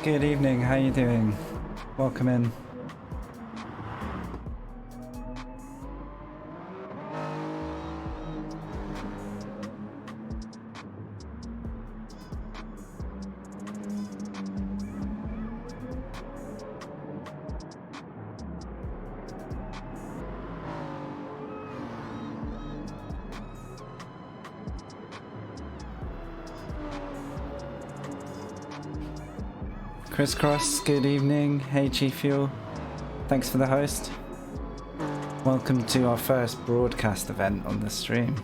Good evening, how you doing? Welcome in. Crisscross, good evening. Hey Chief Fuel, thanks for the host. Welcome to our first broadcast event on the stream.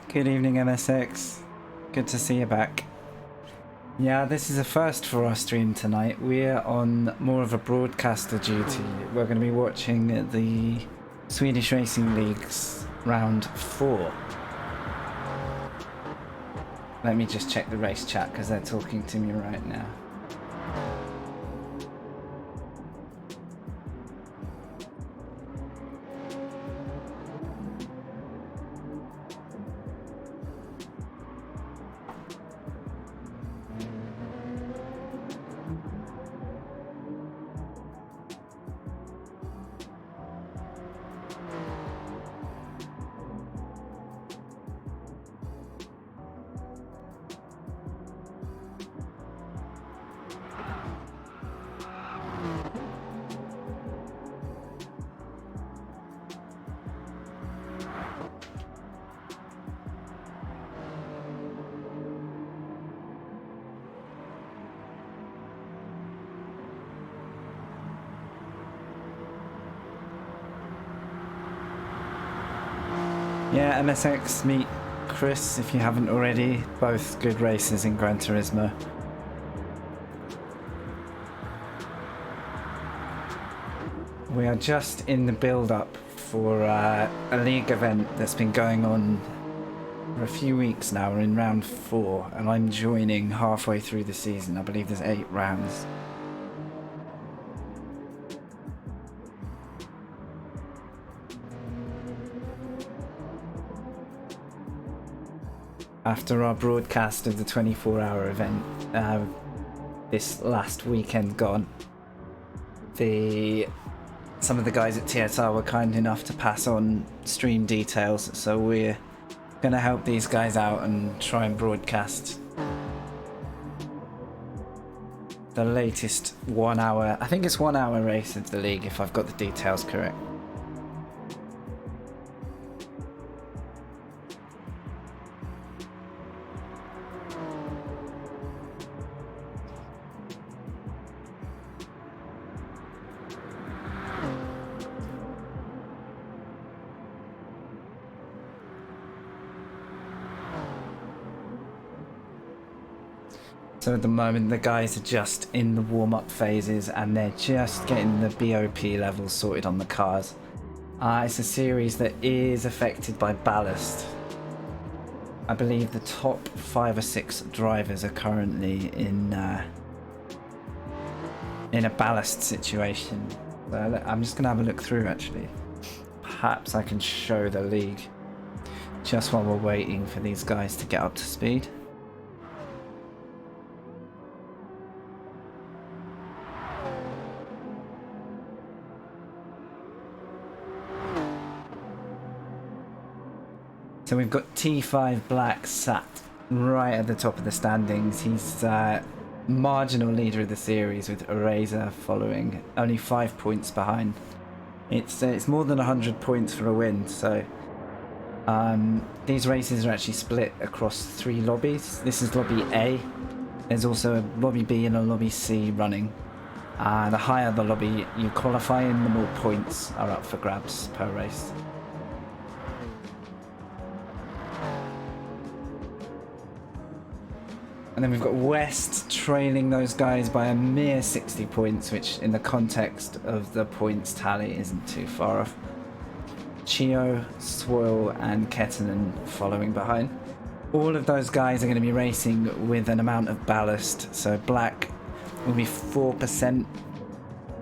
Good evening, MSX. Good to see you back. Yeah, this is a first for our stream tonight. We're on more of a broadcaster duty. We're going to be watching the Swedish Racing League's round 4. Let me just check the race chat because they're talking to me right now. Yeah, MSX, meet Chris if you haven't already. Both good races in Gran Turismo. We are just in the build-up for a league event that's been going on for a few weeks now. We're in round 4 and I'm joining halfway through the season. I believe there's 8 rounds. After our broadcast of the 24-hour event this last weekend gone, some of the guys at TSR were kind enough to pass on stream details, so we're going to help these guys out and try and broadcast the latest 1 hour, I think it's 1 hour race of the league if I've got the details correct. So at the moment the guys are just in the warm-up phases and they're just getting the BOP levels sorted on the cars. It's a series that is affected by ballast. I believe the top 5 or 6 drivers are currently in a ballast situation. So I'm just going to have a look through actually. Perhaps I can show the league just while we're waiting for these guys to get up to speed. So we've got T5 Black sat right at the top of the standings. He's marginal leader of the series with Eraser following, only 5 points behind. It's more than 100 points for a win, so these races are actually split across 3 lobbies. This is lobby A. There's also a lobby B and a lobby C running. The higher the lobby you qualify in, the more points are up for grabs per race. And then we've got West trailing those guys by a mere 60 points, which in the context of the points tally isn't too far off. Chio, Swoil and Kettinen following behind. All of those guys are going to be racing with an amount of ballast. So Black will be 4%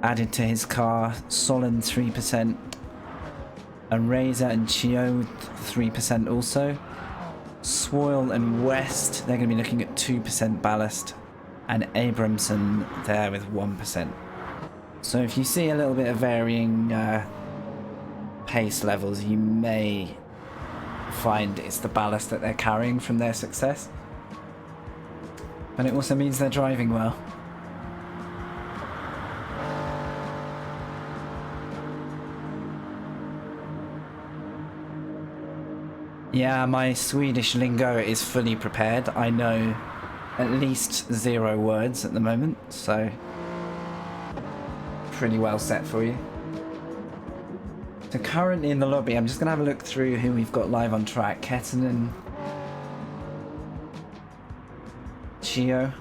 added to his car, Solon 3%, Eraser and Chio 3% also. Swoil and West, they're going to be looking at 2% ballast, and Abramson there with 1%. So if you see a little bit of varying pace levels, you may find it's the ballast that they're carrying from their success. But it also means they're driving well. Yeah, my Swedish lingo is fully prepared. I know at least 0 words at the moment, so pretty well set for you. So currently in the lobby, I'm just going to have a look through who we've got live on track. Kettinen, Chio.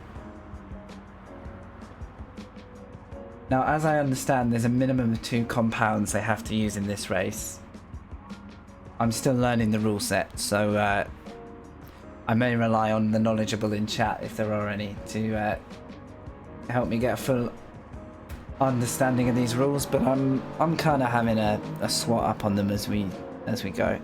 Now, as I understand, there's a minimum of 2 compounds they have to use in this race. I'm still learning the rule set, so I may rely on the knowledgeable in chat, if there are any, to help me get a full understanding of these rules. But I'm kind of having a swat up on them as we go.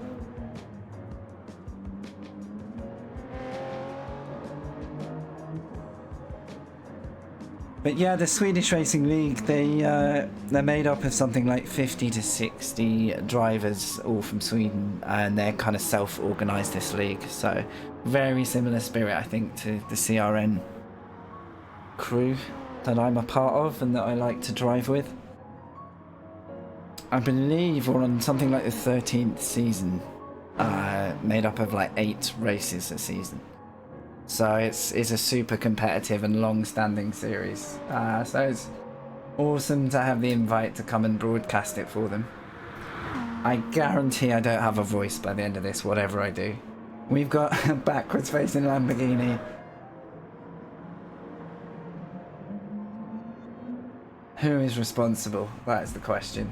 But yeah, the Swedish Racing League, they're made up of something like 50 to 60 drivers, all from Sweden, and they're kind of self-organised, this league. So very similar spirit, I think, to the CRN crew that I'm a part of and that I like to drive with. I believe we're on something like the 13th season, made up of like 8 races a season. So it's a super competitive and long-standing series. So it's awesome to have the invite to come and broadcast it for them. I guarantee I don't have a voice by the end of this, whatever I do. We've got a backwards-facing Lamborghini. Who is responsible? That is the question.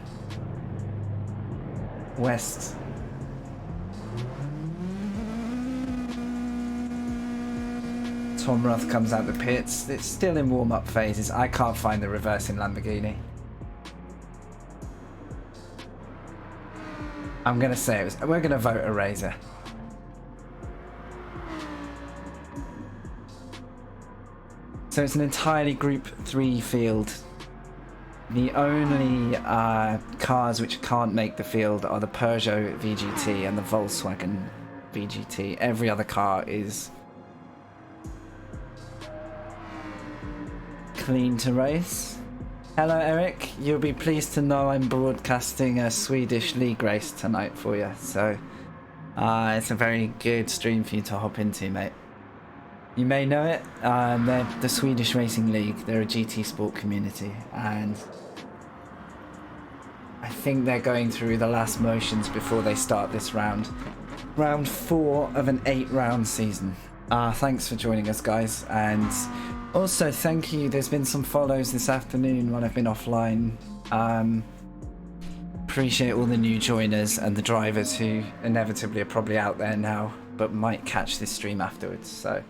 West. Tom Roth comes out the pits. It's still in warm-up phases. I can't find the reversing Lamborghini. I'm going to say we're going to vote Eraser. So it's an entirely Group 3 field. The only cars which can't make the field are the Peugeot VGT and the Volkswagen VGT. Every other car is clean to race. Hello Eric, you'll be pleased to know I'm broadcasting a Swedish league race tonight for you, so it's a very good stream for you to hop into, mate. You may know it, they're the Swedish Racing League. They're a GT sport community, and I think they're going through the last motions before they start this round. Round 4 of an 8-round season. Thanks for joining us, guys, and also thank you. There's been some follows this afternoon when I've been offline. Appreciate all the new joiners and the drivers who inevitably are probably out there now but might catch this stream afterwards. So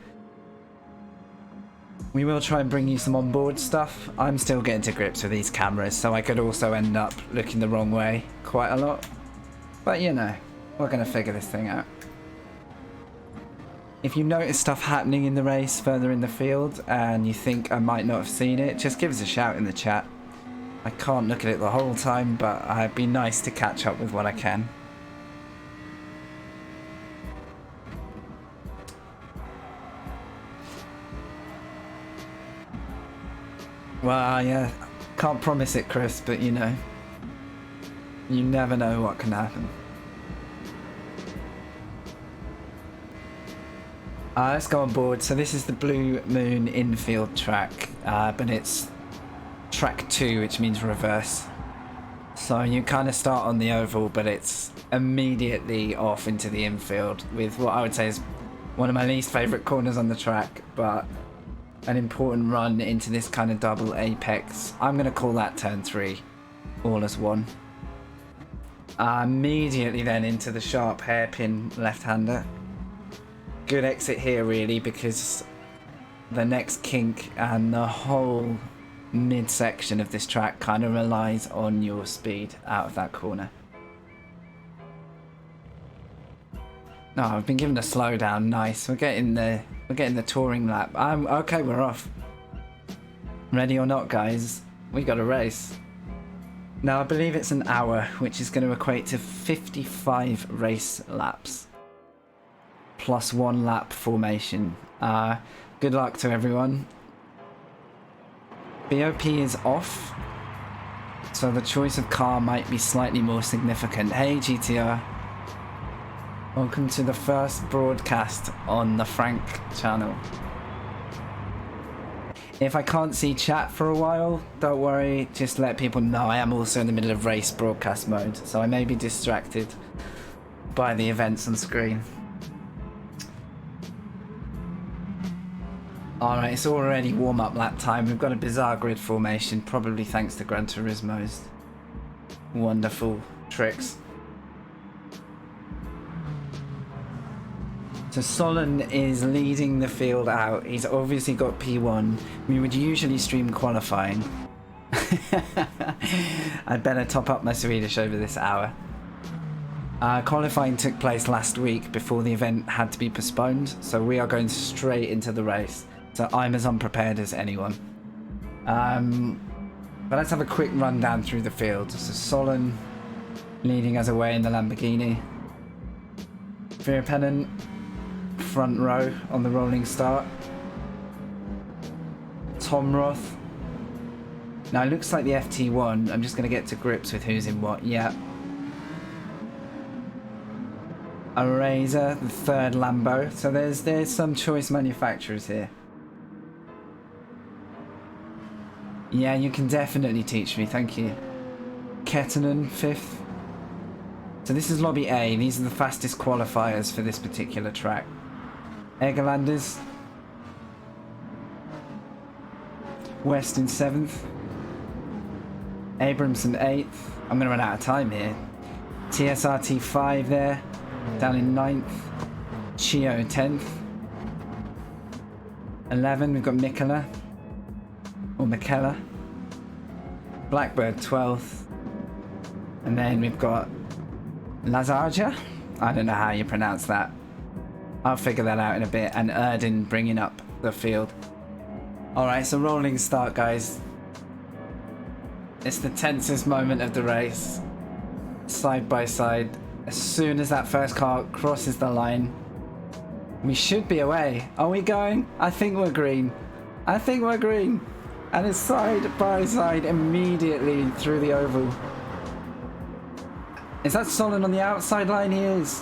we will try and bring you some onboard stuff. I'm still getting to grips with these cameras, so I could also end up looking the wrong way quite a lot. But you know, we're going to figure this thing out. If you notice stuff happening in the race further in the field and you think I might not have seen it, just give us a shout in the chat. I can't look at it the whole time, but it'd be nice to catch up with what I can. Well, yeah, can't promise it, Chris, but you know, you never know what can happen. Let's go on board. So this is the Blue Moon Infield track, but it's track 2, which means reverse. So you kind of start on the oval, but it's immediately off into the infield with what I would say is one of my least favourite corners on the track, but an important run into this kind of double apex. I'm going to call that turn 3, all as one. Immediately then into the sharp hairpin left-hander. Good exit here really, because the next kink and the whole midsection of this track kind of relies on your speed out of that corner. No, I've been given a slowdown. Nice. We're getting the touring lap. Okay, we're off. Ready or not, guys? We got a race. Now I believe it's an hour, which is going to equate to 55 race laps. Plus 1 lap formation. Good luck to everyone. BOP is off, so the choice of car might be slightly more significant. Hey GTR, welcome to the first broadcast on the Frank channel. If I can't see chat for a while, don't worry, just let people know I am also in the middle of race broadcast mode, so I may be distracted by the events on screen. Alright, it's already warm-up lap time. We've got a bizarre grid formation, probably thanks to Gran Turismo's wonderful tricks. So Solon is leading the field out. He's obviously got P1. We would usually stream qualifying. I'd better top up my Swedish over this hour. Qualifying took place last week before the event had to be postponed, so we are going straight into the race. So I'm as unprepared as anyone. But let's have a quick run down through the field. So Solon leading us away in the Lamborghini. Virpenen front row on the rolling start. Tom Roth. Now it looks like the FT1. I'm just going to get to grips with who's in what. Yeah. A Razor, the third Lambo. So there's some choice manufacturers here. Yeah, you can definitely teach me, thank you. Kettenen, 5th. So this is Lobby A. These are the fastest qualifiers for this particular track. Egerlanders. West in 7th. Abramson 8th. I'm going to run out of time here. TSRT 5 there. Down in 9th. Chio 10th. 11, we've got Mikela. Or Mikela. Blackbird 12th. And then we've got Lazarja. I don't know how you pronounce that. I'll figure that out in a bit. And Erdin bringing up the field. Alright, so rolling start, guys. It's the tensest moment of the race. Side by side. As soon as that first car crosses the line, we should be away. Are we going? I think we're green. I think we're green. And it's side by side immediately through the oval. Is that Solon on the outside line? He is.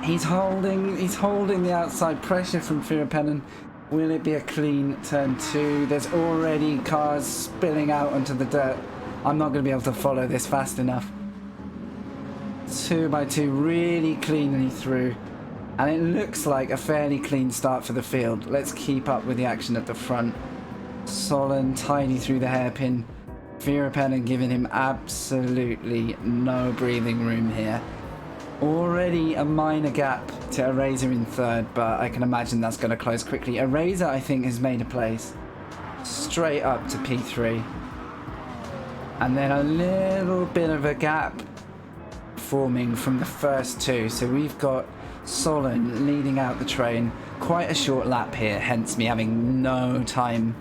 He's holding the outside pressure from Virpenen. Will it be a clean turn 2? There's already cars spilling out onto the dirt. I'm not going to be able to follow this fast enough. 2 by 2 really cleanly through. And it looks like a fairly clean start for the field. Let's keep up with the action at the front. Solon tidy through the hairpin. Virpenen giving him absolutely no breathing room here. Already a minor gap to Eraser in 3rd, but I can imagine that's going to close quickly. Eraser, I think, has made a place. Straight up to P3. And then a little bit of a gap forming from the first 2. So we've got Solon leading out the train. Quite a short lap here, hence me having no time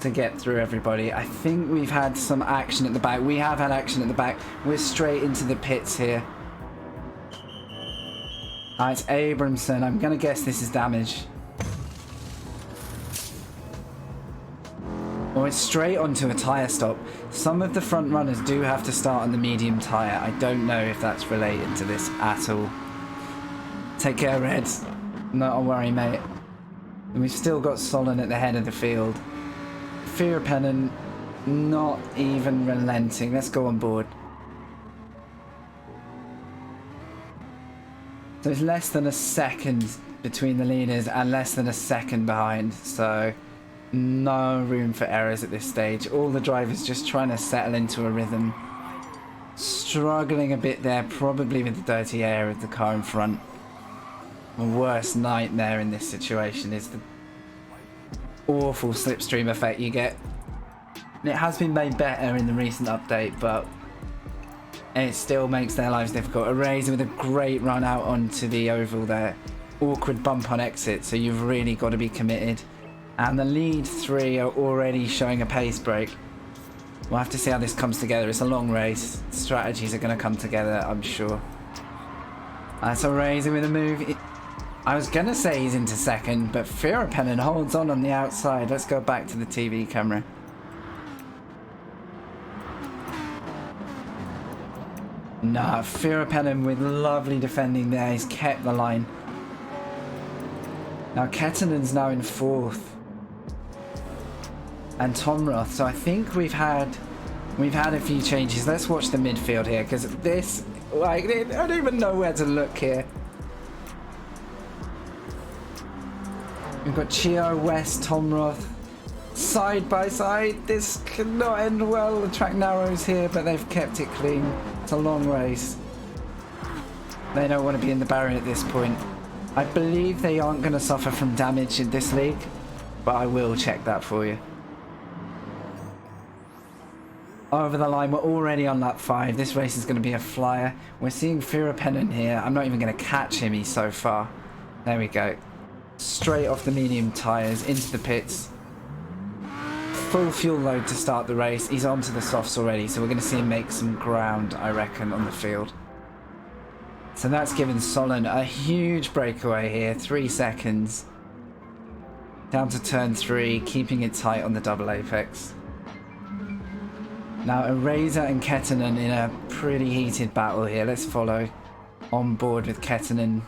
to get through everybody. I think we've had some action at the back. We have had action at the back. We're straight into the pits here. It's Abramson. I'm going to guess this is damage. it's straight onto a tyre stop. Some of the front runners do have to start on the medium tyre. I don't know if that's related to this at all. Take care, Reds. Not a worry, mate. And we've still got Solon at the head of the field. Fear Pennant not even relenting. Let's go on board. So it's less than a second between the leaders and less than a second behind. So no room for errors at this stage. All the drivers just trying to settle into a rhythm. Struggling a bit there, probably with the dirty air of the car in front. The worst nightmare in this situation is the awful slipstream effect you get. And it has been made better in the recent update, but it still makes their lives difficult. A Razor with a great run out onto the oval there. Awkward bump on exit, so you've really got to be committed. And the lead three are already showing a pace break. We'll have to see how this comes together. It's a long race. Strategies are going to come together, I'm sure. That's a Razor with a move. I was going to say he's into second, but Fearapennen holds on the outside. Let's go back to the TV camera. Nah, Fearapennen with lovely defending there. He's kept the line. Now Kettenen's now in fourth. And Tomroth. So I think we've had a few changes. Let's watch the midfield here, because this, like, I don't even know where to look here. We've got Chio, West, Tomroth, side by side. This could not end well. The track narrows here, but they've kept it clean. It's a long race. They don't want to be in the barrier at this point. I believe they aren't going to suffer from damage in this league, but I will check that for you. Over the line, we're already on lap 5. This race is going to be a flyer. We're seeing Fearapennen here. I'm not even going to catch him, he's so far. There we go. Straight off the medium tyres into the pits. Full fuel load to start the race. He's onto the softs already, so we're going to see him make some ground, I reckon, on the field. So that's given Solon a huge breakaway here. 3 seconds. Down to turn 3, keeping it tight on the double apex. Now Eraser and Kettenen in a pretty heated battle here. Let's follow on board with Kettenen.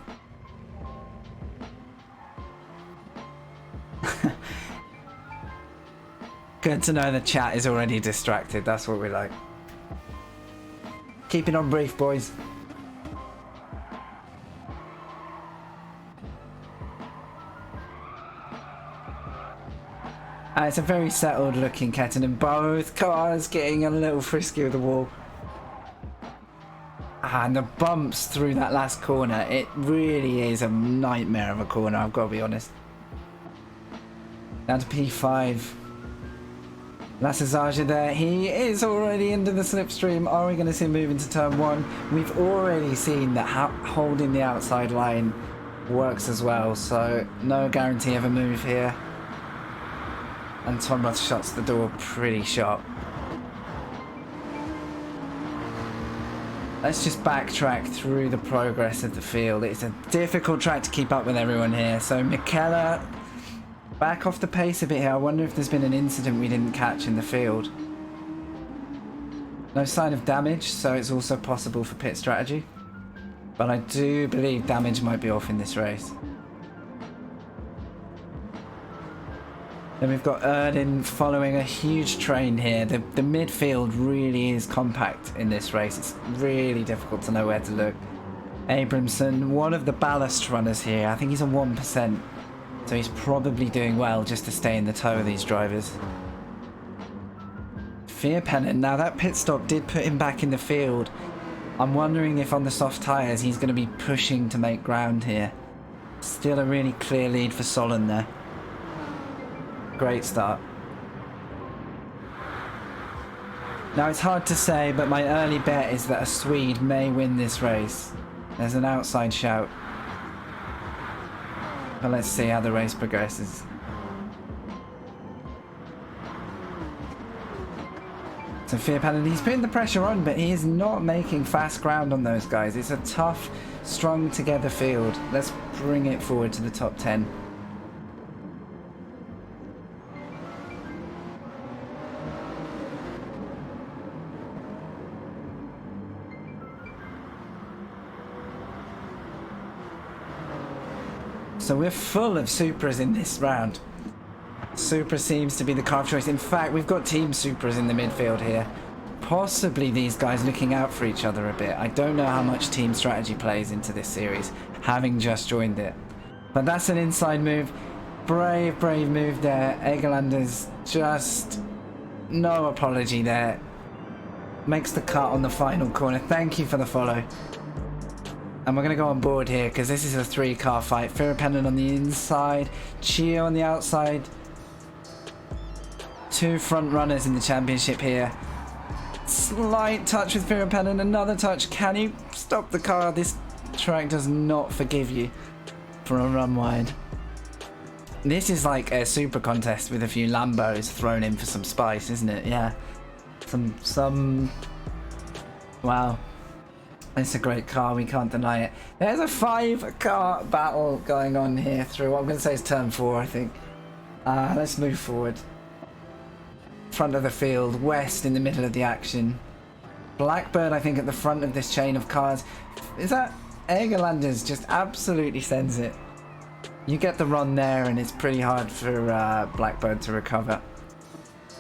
Good to know the chat is already distracted. That's what we like. Keep it on brief, boys. It's a very settled looking Kettenen. Both cars getting a little frisky with the wall. And the bumps through that last corner. It really is a nightmare of a corner, I've got to be honest. Down to P5. Lassazaja there. He is already into the slipstream. Are we going to see him move into turn 1? We've already seen that holding the outside line works as well. So no guarantee of a move here. And Tomroth shuts the door pretty sharp. Let's just backtrack through the progress of the field. It's a difficult track to keep up with everyone here. So Michela back off the pace a bit here. I wonder if there's been an incident we didn't catch in the field. No sign of damage, so it's also possible for pit strategy. But I do believe damage might be off in this race. Then we've got Erdin following a huge train here. The midfield really is compact in this race. It's really difficult to know where to look. Abramson, one of the ballast runners here. I think he's on 1%. So he's probably doing well just to stay in the tow of these drivers. Fearapennen, now that pit stop did put him back in the field. I'm wondering if on the soft tyres he's going to be pushing to make ground here. Still a really clear lead for Solon there. Great start. Now it's hard to say, but my early bet is that a Swede may win this race. There's an outside shout. But let's see how the race progresses. So Fearapennen, he's putting the pressure on, but he is not making fast ground on those guys. It's a tough, strung together field. Let's bring it forward to the top 10. So we're full of Supras in this round. Supra seems to be the car of choice. In fact, we've got Team Supras in the midfield here. Possibly these guys looking out for each other a bit. I don't know how much team strategy plays into this series, having just joined it. But that's an inside move. Brave, brave move there. Egerlander's just no apology there. Makes the cut on the final corner. Thank you for the follow. And we're going to go on board here because this is a 3-car fight. Firapennen on the inside. Chio on the outside. 2 front runners in the championship here. Slight touch with Firapennen. Another touch. Can he stop the car? This track does not forgive you for a run wide. This is like a super contest with a few Lambos thrown in for some spice, isn't it? Yeah. Wow. It's a great car, we can't deny it. There's a 5-car battle going on here through what I'm going to say is turn 4, I think. Let's move forward. Front of the field, West in the middle of the action. Blackbird, I think, at the front of this chain of cars. Is that Egerlanders just absolutely sends it. You get the run there and it's pretty hard for Blackbird to recover.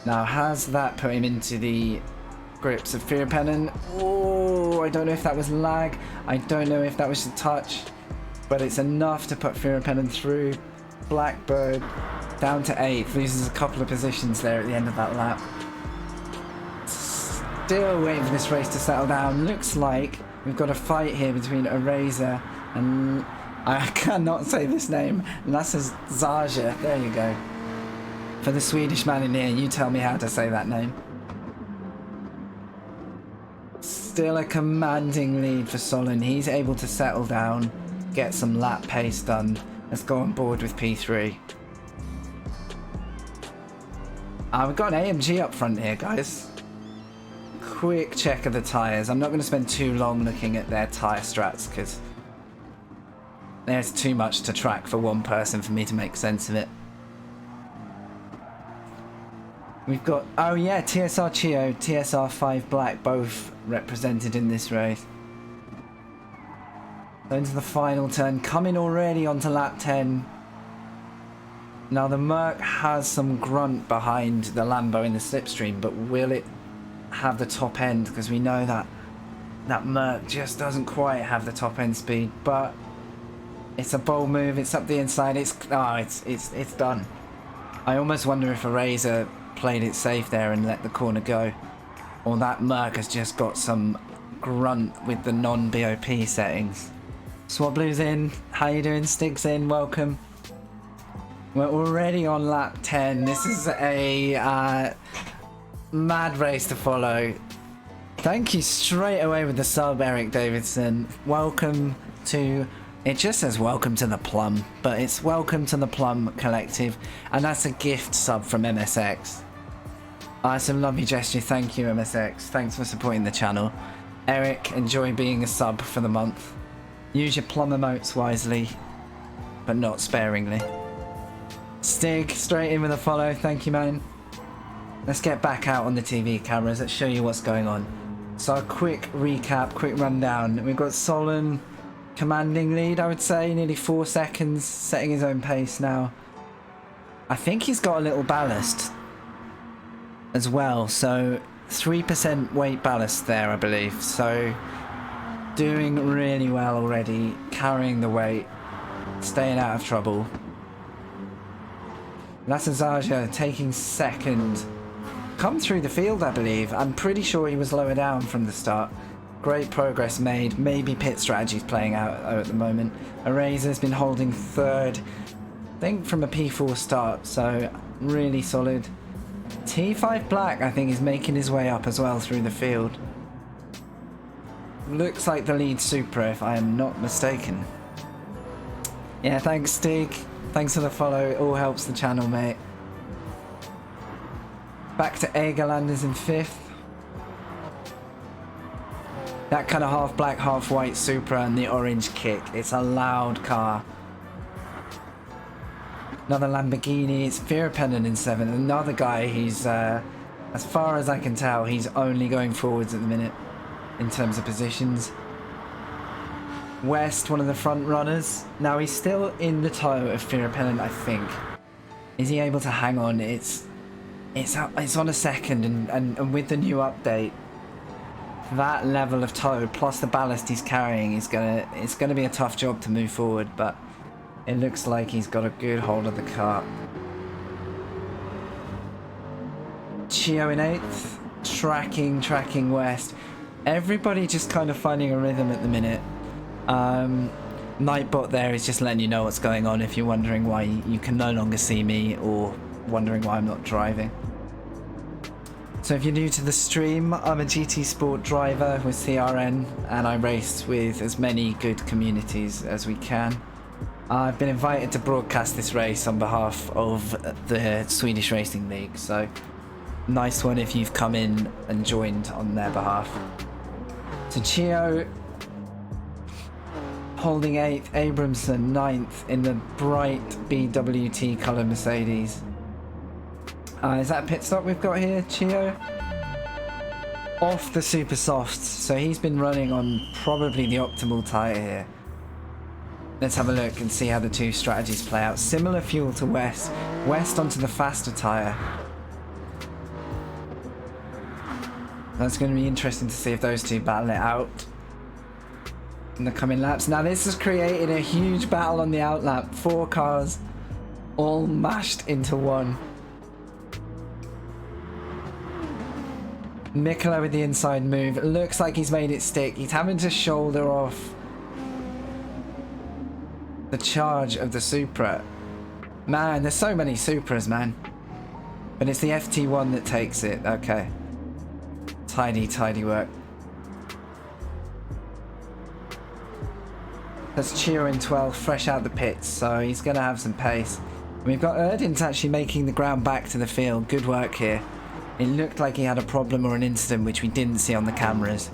Now, has that put him into the grips of Firapennen? Oh, I don't know if that was lag. I don't know if that was a touch. But it's enough to put Firapennen through. Blackbird down to 8th. Loses a couple of positions there at the end of that lap. Still waiting for this race to settle down. Looks like we've got a fight here between Eraser and... I cannot say this name. SSGr3. There you go. For the Swedish man in here, you tell me how to say that name. Still a commanding lead for Solon. He's able to settle down, get some lap pace done. Let's go on board with P3. We've got an AMG up front here, guys. Quick check of the tyres. I'm not going to spend too long looking at their tyre strats because there's too much to track for one person for me to make sense of it. We've got, oh yeah, TSR Chio, TSR 5 Black, both represented in this race. So into the final turn, coming already onto lap 10. Now the Merc has some grunt behind the Lambo in the slipstream, but will it have the top end? Because we know that that Merc just doesn't quite have the top end speed, but it's a bold move. It's up the inside. It's done. I almost wonder if Eraser played it safe there and let the corner go, or that Merc has just got some grunt with the non-BOP settings. Swablu's in. How you doing? Stig's in. Welcome. We're already on lap 10. This is a mad race to follow. Thank you straight away with the sub, Eric Davidson. Welcome to... It just says welcome to the Plum, but it's welcome to the Plum Collective, and that's a gift sub from MSX. Some lovely gesture. Thank you, MSX. Thanks for supporting the channel. Eric, enjoy being a sub for the month. Use your Plum emotes wisely, but not sparingly. Stig, straight in with a follow. Thank you, man. Let's get back out on the TV cameras. Let's show you what's going on. So a quick recap, quick rundown. We've got Solon... commanding lead, I would say, nearly 4 seconds, setting his own pace now. I think he's got a little ballast as well, so 3% weight ballast there, I believe. So doing really well already, carrying the weight, staying out of trouble. SSGr3 taking second. Come through the field, I believe. I'm pretty sure he was lower down from the start. Great progress made. Maybe pit strategy's playing out at the moment. Eraser's been holding third, I think from a P4 start, so really solid. T5 Black, I think, is making his way up as well through the field. Looks like the lead Supra, if I am not mistaken. Yeah, thanks, Stig. Thanks for the follow. It all helps the channel, mate. Back to Egerlanders in 5th. That kind of half black, half white Supra and the orange kick. It's a loud car. Another Lamborghini. It's Firapennen in 7th. Another guy, he's, as far as I can tell, he's only going forwards at the minute in terms of positions. West, one of the front runners. Now he's still in the toe of Fear Repellent, I think. Is he able to hang on? It's on a second, and with the new update, that level of toe plus the ballast he's carrying it's gonna be a tough job to move forward, but it looks like he's got a good hold of the car. Chio in 8th, tracking West. Everybody just kind of finding a rhythm at the minute. Nightbot there is just letting you know what's going on if you're wondering why you can no longer see me or wondering why I'm not driving. So if you're new to the stream, I'm a GT Sport driver with CRN and I race with as many good communities as we can. I've been invited to broadcast this race on behalf of the Swedish Racing League, so nice one if you've come in and joined on their behalf. So Chio holding 8th, Abramson 9th in the bright BWT colour Mercedes. Is that a pit stop we've got here, Chio? Off the super softs, so he's been running on probably the optimal tyre here. Let's have a look and see how the two strategies play out. Similar fuel to West. West onto the faster tyre. That's going to be interesting to see if those two battle it out in the coming laps. Now this has created a huge battle on the outlap. 4 cars all mashed into one. Mikola with the inside move. It looks like he's made it stick. He's having to shoulder off the charge of the Supra. Man, there's so many Supras, man. But it's the FT1 that takes it. Okay. Tidy work. That's Chio in 12th, fresh out the pits, so he's going to have some pace. We've got Erdin's actually making the ground back to the field. Good work here. It looked like he had a problem or an incident which we didn't see on the cameras.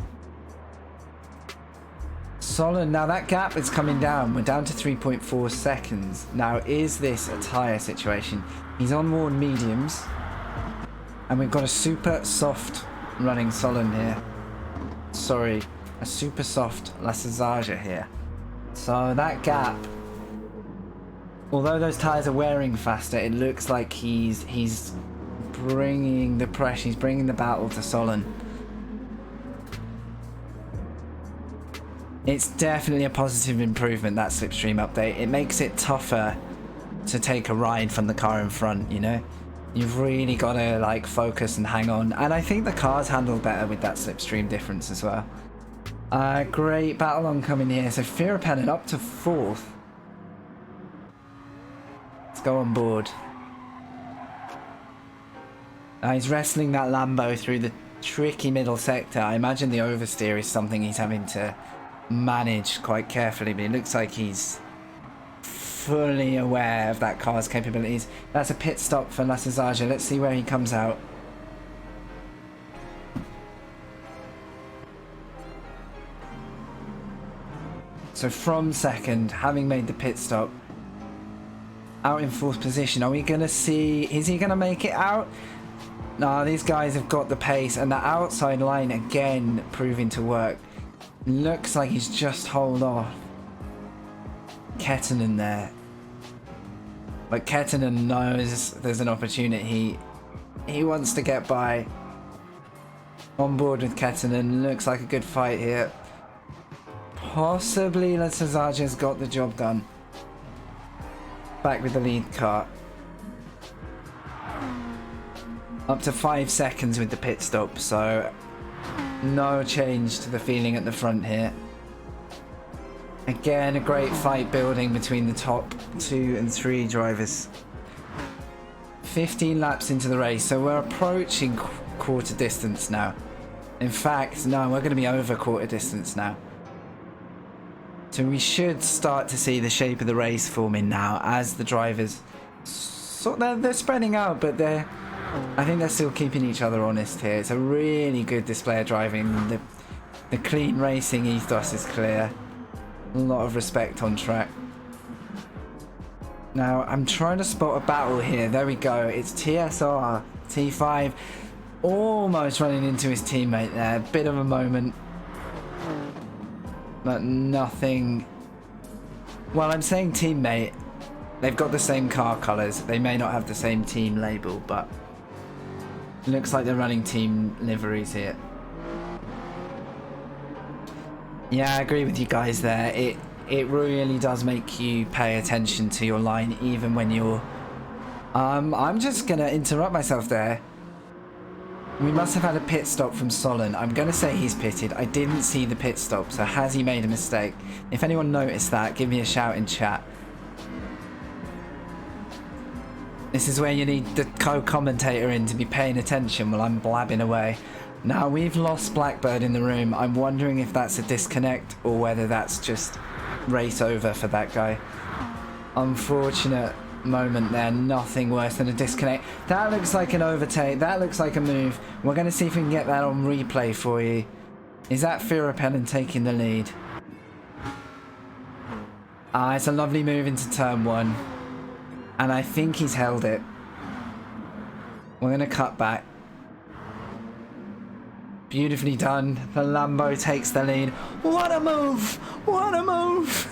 Solon, now that gap is coming down. We're down to 3.4 seconds. Now, is this a tyre situation? He's on worn mediums. And we've got a super soft running Solon here. Sorry, a super soft SSGr3 here. So that gap, although those tyres are wearing faster, it looks like he's bringing the pressure, he's bringing the battle to Solon. It's definitely a positive improvement, that slipstream update. It makes it tougher to take a ride from the car in front, you know? You've really got to like focus and hang on. And I think the cars handle better with that slipstream difference as well. Great battle oncoming here. So Fear Repellent up to 4th. Let's go on board. He's wrestling that Lambo through the tricky middle sector. I imagine the oversteer is something he's having to manage quite carefully, but it looks like he's fully aware of that car's capabilities. That's a pit stop for SSGr3. Let's see where he comes out. So from second, having made the pit stop, out in 4th position. Are we going to see, is he going to make it out? No, these guys have got the pace, and the outside line again proving to work. Looks like he's just hold off Kettinen there. But Kettinen knows there's an opportunity. He wants to get by. On board with Kettinen. Looks like a good fight here. Possibly SSGr3's got the job done. Back with the lead car. Up to 5 seconds with the pit stop, so no change to the feeling at the front here. Again, a great fight building between the top 2 and 3 drivers. 15 laps into the race, so we're approaching quarter distance now. In fact, no, we're going to be over quarter distance now. So we should start to see the shape of the race forming now as the drivers, they're spreading out, but I think they're still keeping each other honest here. It's a really good display of driving. The clean racing ethos is clear. A lot of respect on track. Now, I'm trying to spot a battle here. There we go. It's TSR, T5, almost running into his teammate there. Bit of a moment. but nothing. Well, I'm saying teammate. They've got the same car colours. They may not have the same team label, but it looks like they're running team liveries here. Yeah, I agree with you guys there. It really does make you pay attention to your line, even when you're... I'm just going to interrupt myself there. We must have had a pit stop from Solon. I'm going to say he's pitted. I didn't see the pit stop, so has he made a mistake? If anyone noticed that, give me a shout in chat. This is where you need the co-commentator in to be paying attention while I'm blabbing away. Now, we've lost Blackbird in the room. I'm wondering if that's a disconnect or whether that's just race over for that guy. Unfortunate moment there. Nothing worse than a disconnect. That looks like an overtake. That looks like a move. We're going to see if we can get that on replay for you. Is that Firapenin taking the lead? It's a lovely move into turn one. And I think he's held it. We're going to cut back. Beautifully done. The Lambo takes the lead. What a move! What a move!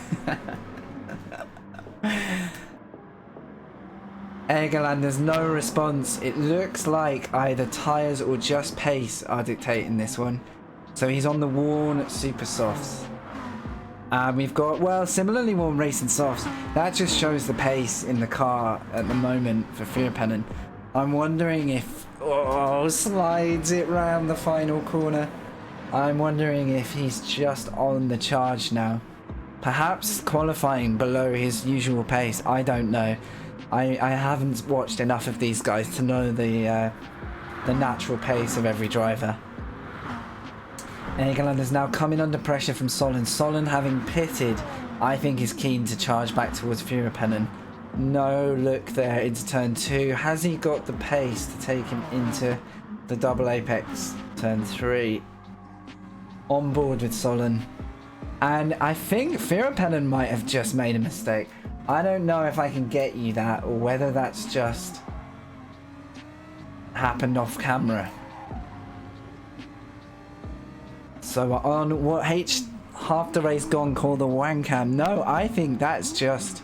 Egerlander's no response. It looks like either tyres or just pace are dictating this one. So he's on the worn super softs. We've got, well, similarly worn racing softs. That just shows the pace in the car at the moment for Firapenin. I'm wondering if... Oh, slides it round the final corner. I'm wondering if he's just on the charge now. Perhaps qualifying below his usual pace. I don't know. I haven't watched enough of these guys to know the natural pace of every driver. Egerlander's now coming under pressure from Solon. Solon, having pitted, I think is keen to charge back towards Firapenin. No look there into turn two. Has he got the pace to take him into the double apex turn three? On board with Solon. And I think Firapenin might have just made a mistake. I don't know if I can get you that or whether that's just happened off camera. So on what half the race gone called the Wancam. No, I think that's just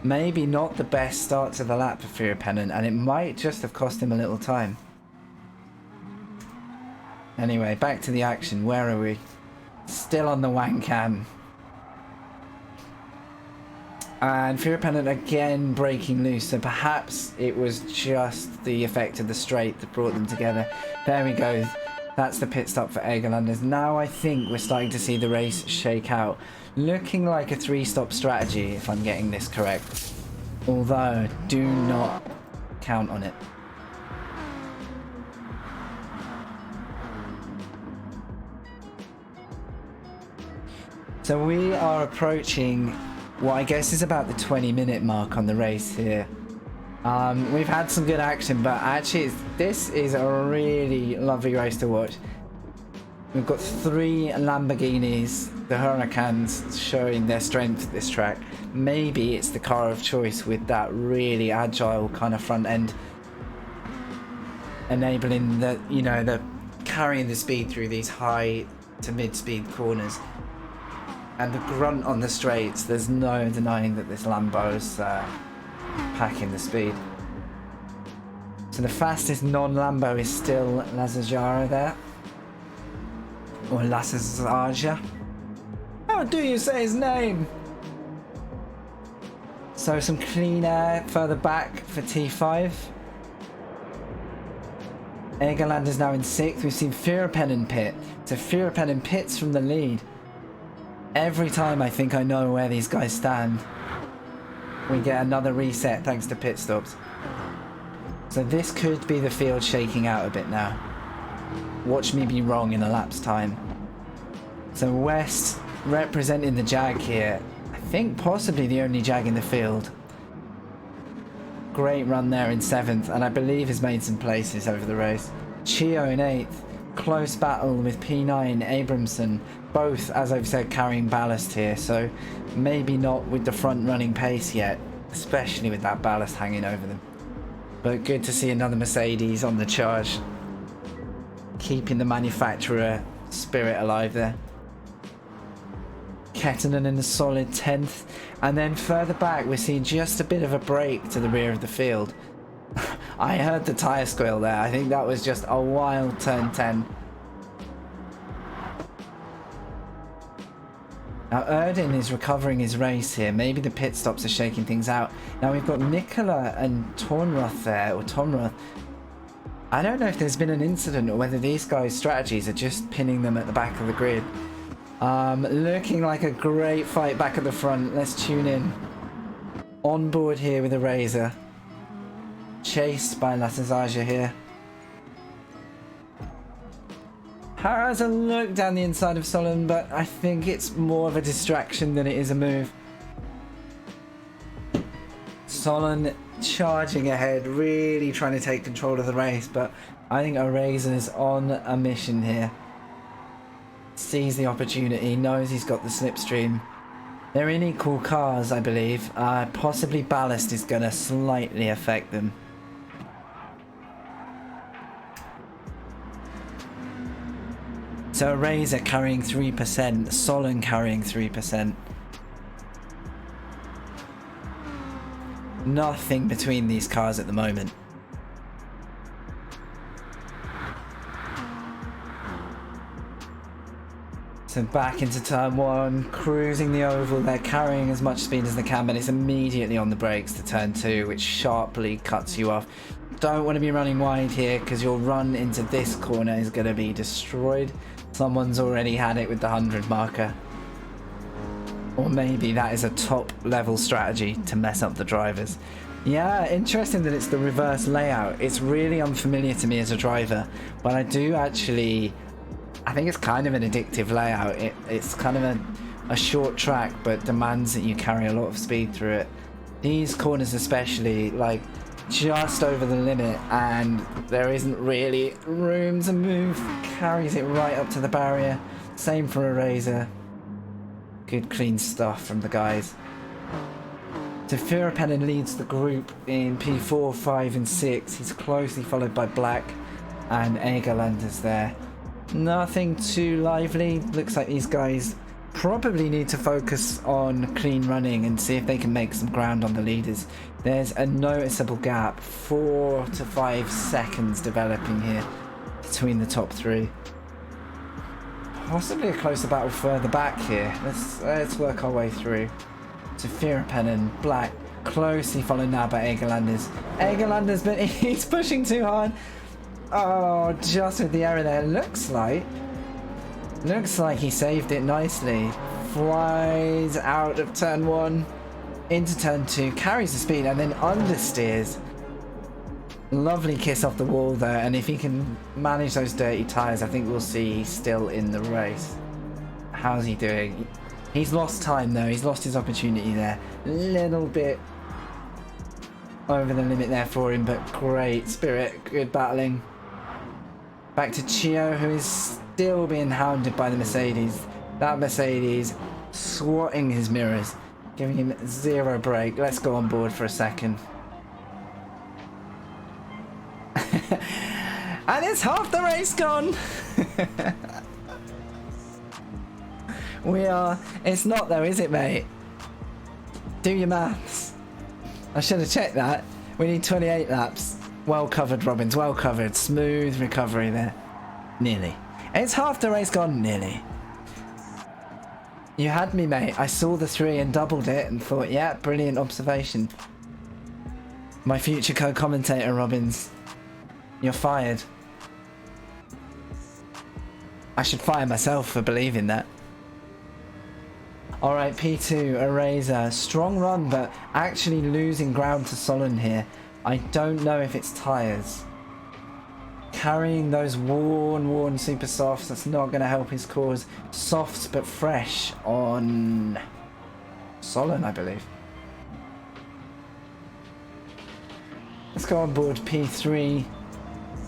maybe not the best start to the lap for Firapenin, and it might just have cost him a little time. Anyway, back to the action. Where are we? Still on the Wancam. And Firapenin again breaking loose, so perhaps it was just the effect of the straight that brought them together. There we go. That's the pit stop for Egerlanders. Now I think we're starting to see the race shake out. Looking like a three-stop strategy, if I'm getting this correct. Although, do not count on it. So we are approaching what I guess is about the 20-minute mark on the race here. We've had some good action, but actually this is a really lovely race to watch. We've got three Lamborghinis, the Huracans, showing their strength at this track. Maybe it's the car of choice with that really agile kind of front end, enabling the, you know, the carrying the speed through these high to mid-speed corners. And the grunt on the straights, there's no denying that this Lambo's packing the speed. So the fastest non-Lambo is still Lazajara there. Or Lasazaja. How do you say his name? So some clean air further back for T5. Egerlander's now in 6th. We've seen Firapenin pit. So Firapenin pits from the lead. Every time I think I know where these guys stand, we get another reset thanks to pit stops. So this could be the field shaking out a bit now. Watch me be wrong in a lap's time. So West representing the Jag here. I think possibly the only Jag in the field. Great run there in 7th, and I believe has made some places over the race. Chio in 8th. Close battle with P9, Abramson. Both, as I've said, carrying ballast here, so maybe not with the front running pace yet, especially with that ballast hanging over them. But good to see another Mercedes on the charge, keeping the manufacturer spirit alive there. Kettenen in a solid 10th. And then further back, we're seeing just a bit of a break to the rear of the field. I heard the tyre squeal there. I think that was just a wild turn 10. Now Erdin is recovering his race here. Maybe the pit stops are shaking things out. Now we've got Nicola and Tornroth there, or Tomroth. I don't know if there's been an incident or whether these guys' strategies are just pinning them at the back of the grid. Looking like a great fight back at the front. Let's tune in. On board here with a Razor. Chased by SSGr3 here. Has a look down the inside of Solon, but I think it's more of a distraction than it is a move. Solon charging ahead, really trying to take control of the race, but I think Razor's on a mission here. Sees the opportunity, knows he's got the slipstream. They're in equal cars, I believe. Possibly ballast is going to slightly affect them. So Razor carrying 3%, Solon carrying 3%. Nothing between these cars at the moment. So back into turn 1, cruising the oval. They're carrying as much speed as they can, but it's immediately on the brakes to turn 2, which sharply cuts you off. Don't want to be running wide here because your run into this corner is going to be destroyed. Someone's already had it with the 100 marker. Or maybe that is a top level strategy to mess up the drivers. Yeah, interesting that it's the reverse layout. It's really unfamiliar to me as a driver, but I do actually... I think it's kind of an addictive layout. It's kind of a short track, but demands that you carry a lot of speed through it. These corners especially, like, just over the limit, and there isn't really room to move. Carries it right up to the barrier. Same for a Razor. Good clean stuff from the guys. So Firapenin leads the group in P4, 5 and 6. He's closely followed by Black and Egerlanders there. Nothing too lively. Looks like these guys probably need to focus on clean running and see if they can make some ground on the leaders. There's a noticeable gap, 4 to 5 seconds developing here between the top 3. Possibly a closer battle further back here. Let's work our way through. To Firapenin, Black, closely followed now by Egerlanders. Egerlanders, but he's pushing too hard. Oh, just with the error there. Looks like he saved it nicely. Flies out of turn 1 into turn 2, carries the speed and then understeers. Lovely kiss off the wall there, and if he can manage those dirty tyres, I think we'll see he's still in the race. How's he doing? He's lost time though, he's lost his opportunity there. Little bit over the limit there for him, but great spirit, good battling. Back to Chio, who is still being hounded by the Mercedes. That Mercedes swatting his mirrors, giving him 0 break. Let's go on board for a second. And it's half the race gone. It's not though, is it, mate? Do your maths. I should have checked that. We need 28 laps. Well covered, Robbins, well covered. Smooth recovery there. Nearly. It's half the race gone, nearly. You had me, mate. I saw the 3 and doubled it and thought, yeah, brilliant observation. My future co-commentator, Robbins. You're fired. I should fire myself for believing that. Alright, P2, a Razor. Strong run, but actually losing ground to Solon here. I don't know if it's tyres. Carrying those worn super softs, that's not going to help his cause. Soft but fresh on Solon, I believe. Let's go on board P3.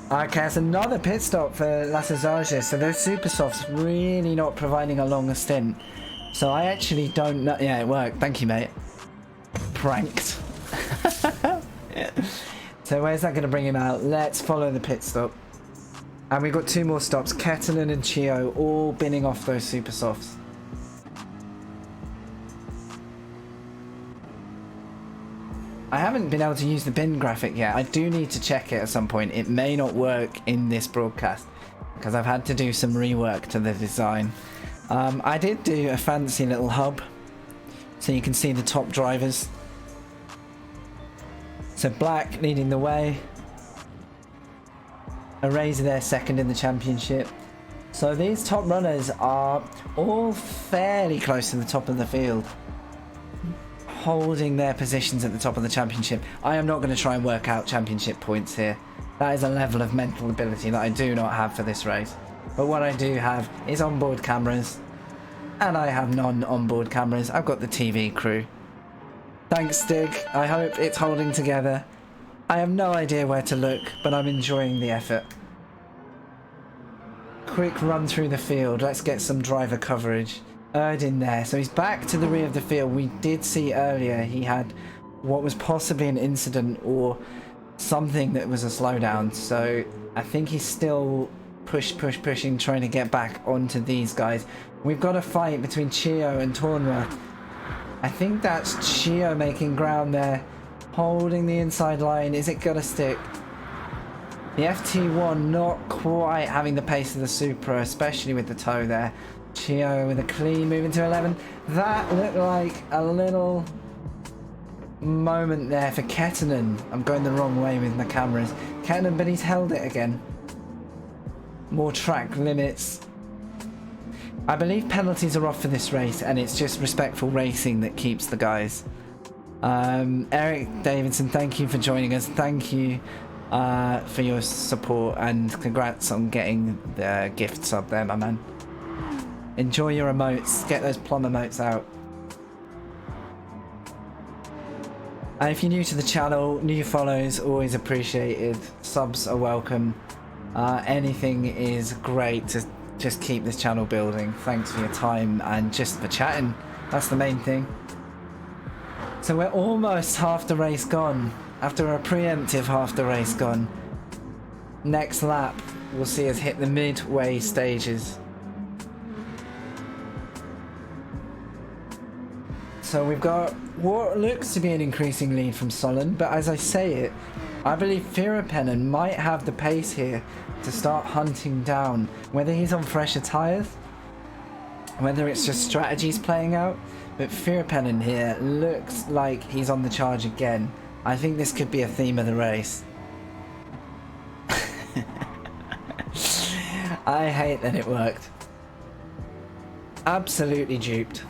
Okay, that's another pit stop for SSGr3. So those super softs really not providing a longer stint. So I actually don't know. Yeah, it worked. Thank you, mate. Pranked. So where's that going to bring him out? Let's follow the pit stop. And we've got 2 more stops. Kettenen and Chio all binning off those super softs. haven't been able to use the bin graphic yet. I do need to check it at some point. It may not work in this broadcast because I've had to do some rework to the design. I did do a fancy little hub so you can see the top drivers. So Black leading the way. Eraser there second in the championship. So these top runners are all fairly close to the top of the field, holding their positions at the top of the championship. I am not going to try and work out championship points here. That is a level of mental ability that I do not have for this race. But what I do have is onboard cameras, and I have non-onboard cameras. I've got the TV crew. Thanks, Stig. I hope it's holding together. I have no idea where to look, but I'm enjoying the effort. Quick run through the field. Let's get some driver coverage. Erdin there. So he's back to the rear of the field. We did see earlier he had what was possibly an incident or something that was a slowdown. So I think he's still pushing, trying to get back onto these guys. We've got a fight between Chio and Tornworth. I think that's Chio making ground there, holding the inside line. Is it gonna stick? The FT1 not quite having the pace of the Supra, especially with the toe there. Chio with a clean move into 11. That looked like a little moment there for Kettinen. I'm going the wrong way with my cameras. Kettinen, but he's held it again. More track limits. I believe penalties are off for this race, and it's just respectful racing that keeps the guys. Eric Davidson, thank you for joining us. Thank you for your support, and congrats on getting the gift sub there, my man. Enjoy your emotes. Get those plum emotes out. And if you're new to the channel, new follows always appreciated. Subs are welcome. Anything is great to just keep this channel building. Thanks for your time and just for chatting. That's the main thing. So we're almost half the race gone. After a preemptive half the race gone. Next lap will see us hit the midway stages. So we've got what looks to be an increasing lead from Solon, but as I say it, I believe Firapennen might have the pace here to start hunting down, whether he's on fresher tyres, whether it's just strategies playing out, but Firapennen here looks like he's on the charge again. I think this could be a theme of the race. I hate that it worked. Absolutely duped.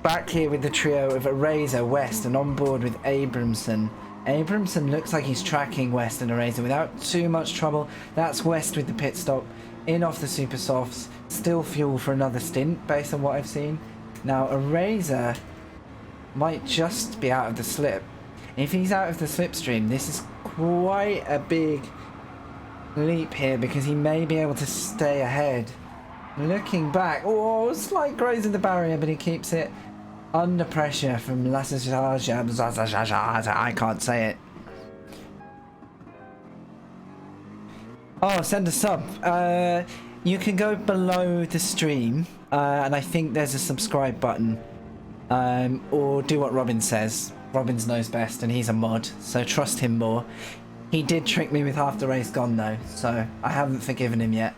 Back here with the trio of Eraser, West, and on board with Abramson. Abramson looks like he's tracking West and Eraser without too much trouble. That's West with the pit stop, in off the super softs, still fuel for another stint based on what I've seen. Now Eraser might just be out of the slip. If he's out of the slipstream, this is quite a big leap here because he may be able to stay ahead. Looking back, oh, slight graze of the barrier, but he keeps it under pressure from I can't say it. Oh, send a sub. You can go below the stream, and I think there's a subscribe button. Or do what Robin says. Robins knows best, and he's a mod, so trust him more. He did trick me with half the race gone though, so I haven't forgiven him yet.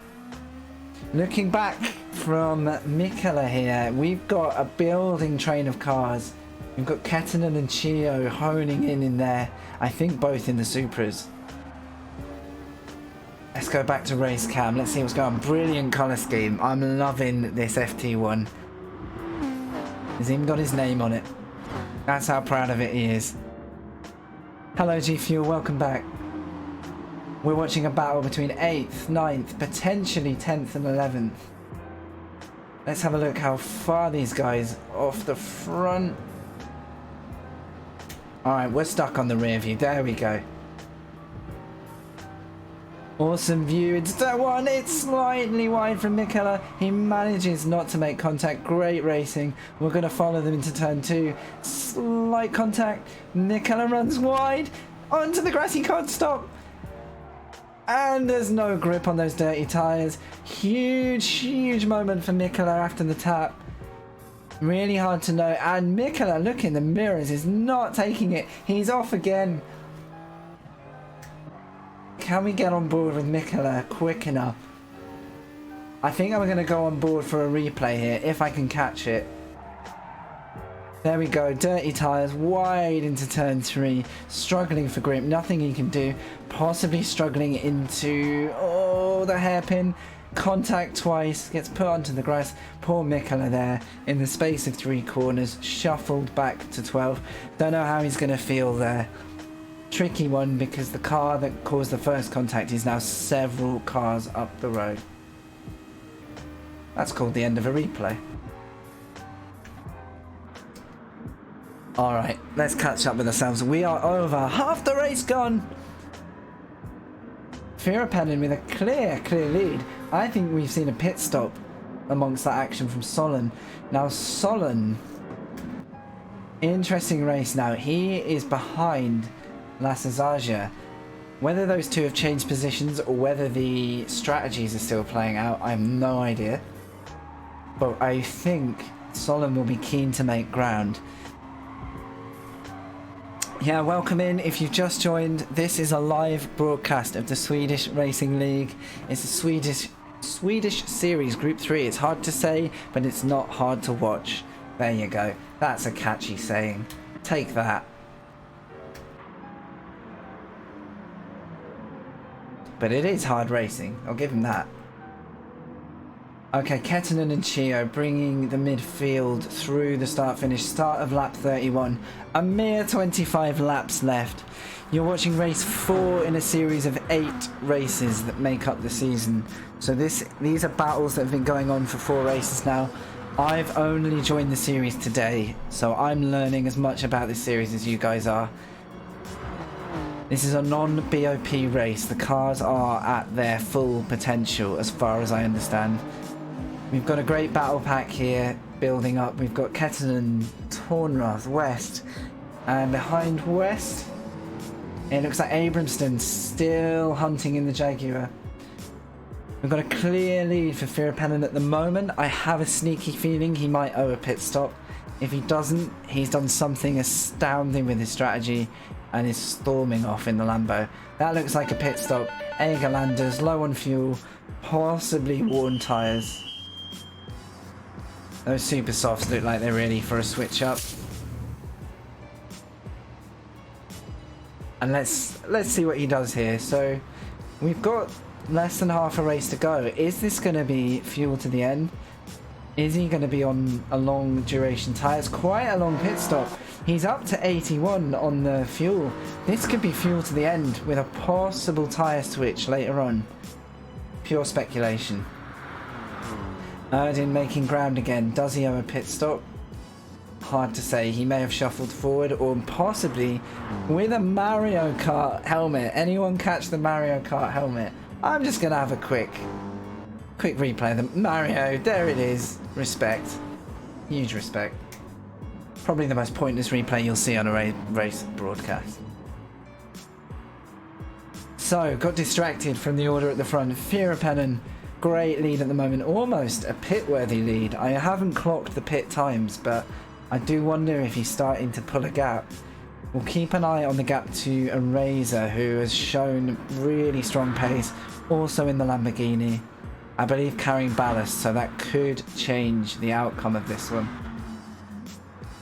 Looking back from Mikela here, we've got a building train of cars. We've got Kettinen and Chio honing in there. I think both in the Supras. Let's go back to race cam. Let's see what's going on. Brilliant colour scheme. I'm loving this FT1. He's even got his name on it. That's how proud of it he is. Hello G Fuel, welcome back. We're watching a battle between 8th, 9th, potentially 10th and 11th. Let's have a look how far these guys off the front. Alright, we're stuck on the rear view. There we go. Awesome view. It's that one. It's slightly wide from Mikela. He manages not to make contact. Great racing. We're going to follow them into turn 2. Slight contact. Mikela runs wide. Onto the grass. He can't stop. And there's no grip on those dirty tyres. Huge, huge moment for Mikela after the tap. Really hard to know. And Mikola, look in the mirrors, is not taking it. He's off again. Can we get on board with Mikola quick enough? I think I'm going to go on board for a replay here, if I can catch it. There we go. Dirty tyres, wide into turn 3. Struggling for grip. Nothing he can do. Possibly struggling into... Oh, the hairpin. Contact twice, gets put onto the grass. Poor Mikola there in the space of 3 corners, shuffled back to 12. Don't know how he's going to feel there. Tricky one because the car that caused the first contact is now several cars up the road. That's called the end of a replay. Alright, let's catch up with ourselves. We are over. Half the race gone! Firapenin with a clear lead. I think we've seen a pit stop amongst that action from Solon. Now Solon, interesting race now. He is behind SSGr3. Whether those two have changed positions or whether the strategies are still playing out, I have no idea. But I think Solon will be keen to make ground. Yeah, welcome in. If you've just joined, this is a live broadcast of the Swedish Racing League. It's a Swedish series, Group 3. It's hard to say, but it's not hard to watch. There you go. That's a catchy saying. Take that. But it is hard racing. I'll give him that. Okay, Kettinen and Chio bringing the midfield through the start-finish. Start of lap 31. A mere 25 laps left. You're watching race 4 in a series of 8 races that make up the season. So these are battles that have been going on for 4 races now. I've only joined the series today, so I'm learning as much about this series as you guys are. This is a non-BOP race. The cars are at their full potential as far as I understand. We've got a great battle pack here building up. We've got Kettinen, Tornroth, West, and behind West it looks like Abramston still hunting in the Jaguar. We've got a clear lead for Firapenin at the moment. I have a sneaky feeling he might owe a pit stop. If he doesn't, he's done something astounding with his strategy and is storming off in the Lambo. That looks like a pit stop. Egerlanders, low on fuel, possibly worn tyres. Those super softs look like they're ready for a switch up. And let's see what he does here. So we've got less than half a race to go. Is this going to be fuel to the end? Is he going to be on a long duration tyres? Quite a long pit stop. He's up to 81 on the fuel. This could be fuel to the end with a possible tyre switch later on. Pure speculation. Erdin making ground again. Does he have a pit stop? Hard to say. He may have shuffled forward or possibly with a Mario Kart helmet. Anyone catch the Mario Kart helmet? I'm just going to have a quick replay. The Mario, there it is. Respect. Huge respect. Probably the most pointless replay you'll see on a race broadcast. So, got distracted from the order at the front. Firapenin, great lead at the moment. Almost a pit-worthy lead. I haven't clocked the pit times, but I do wonder if he's starting to pull a gap. We'll keep an eye on the gap to Eraser, who has shown really strong pace. Also in the Lamborghini. I believe carrying ballast, so that could change the outcome of this one.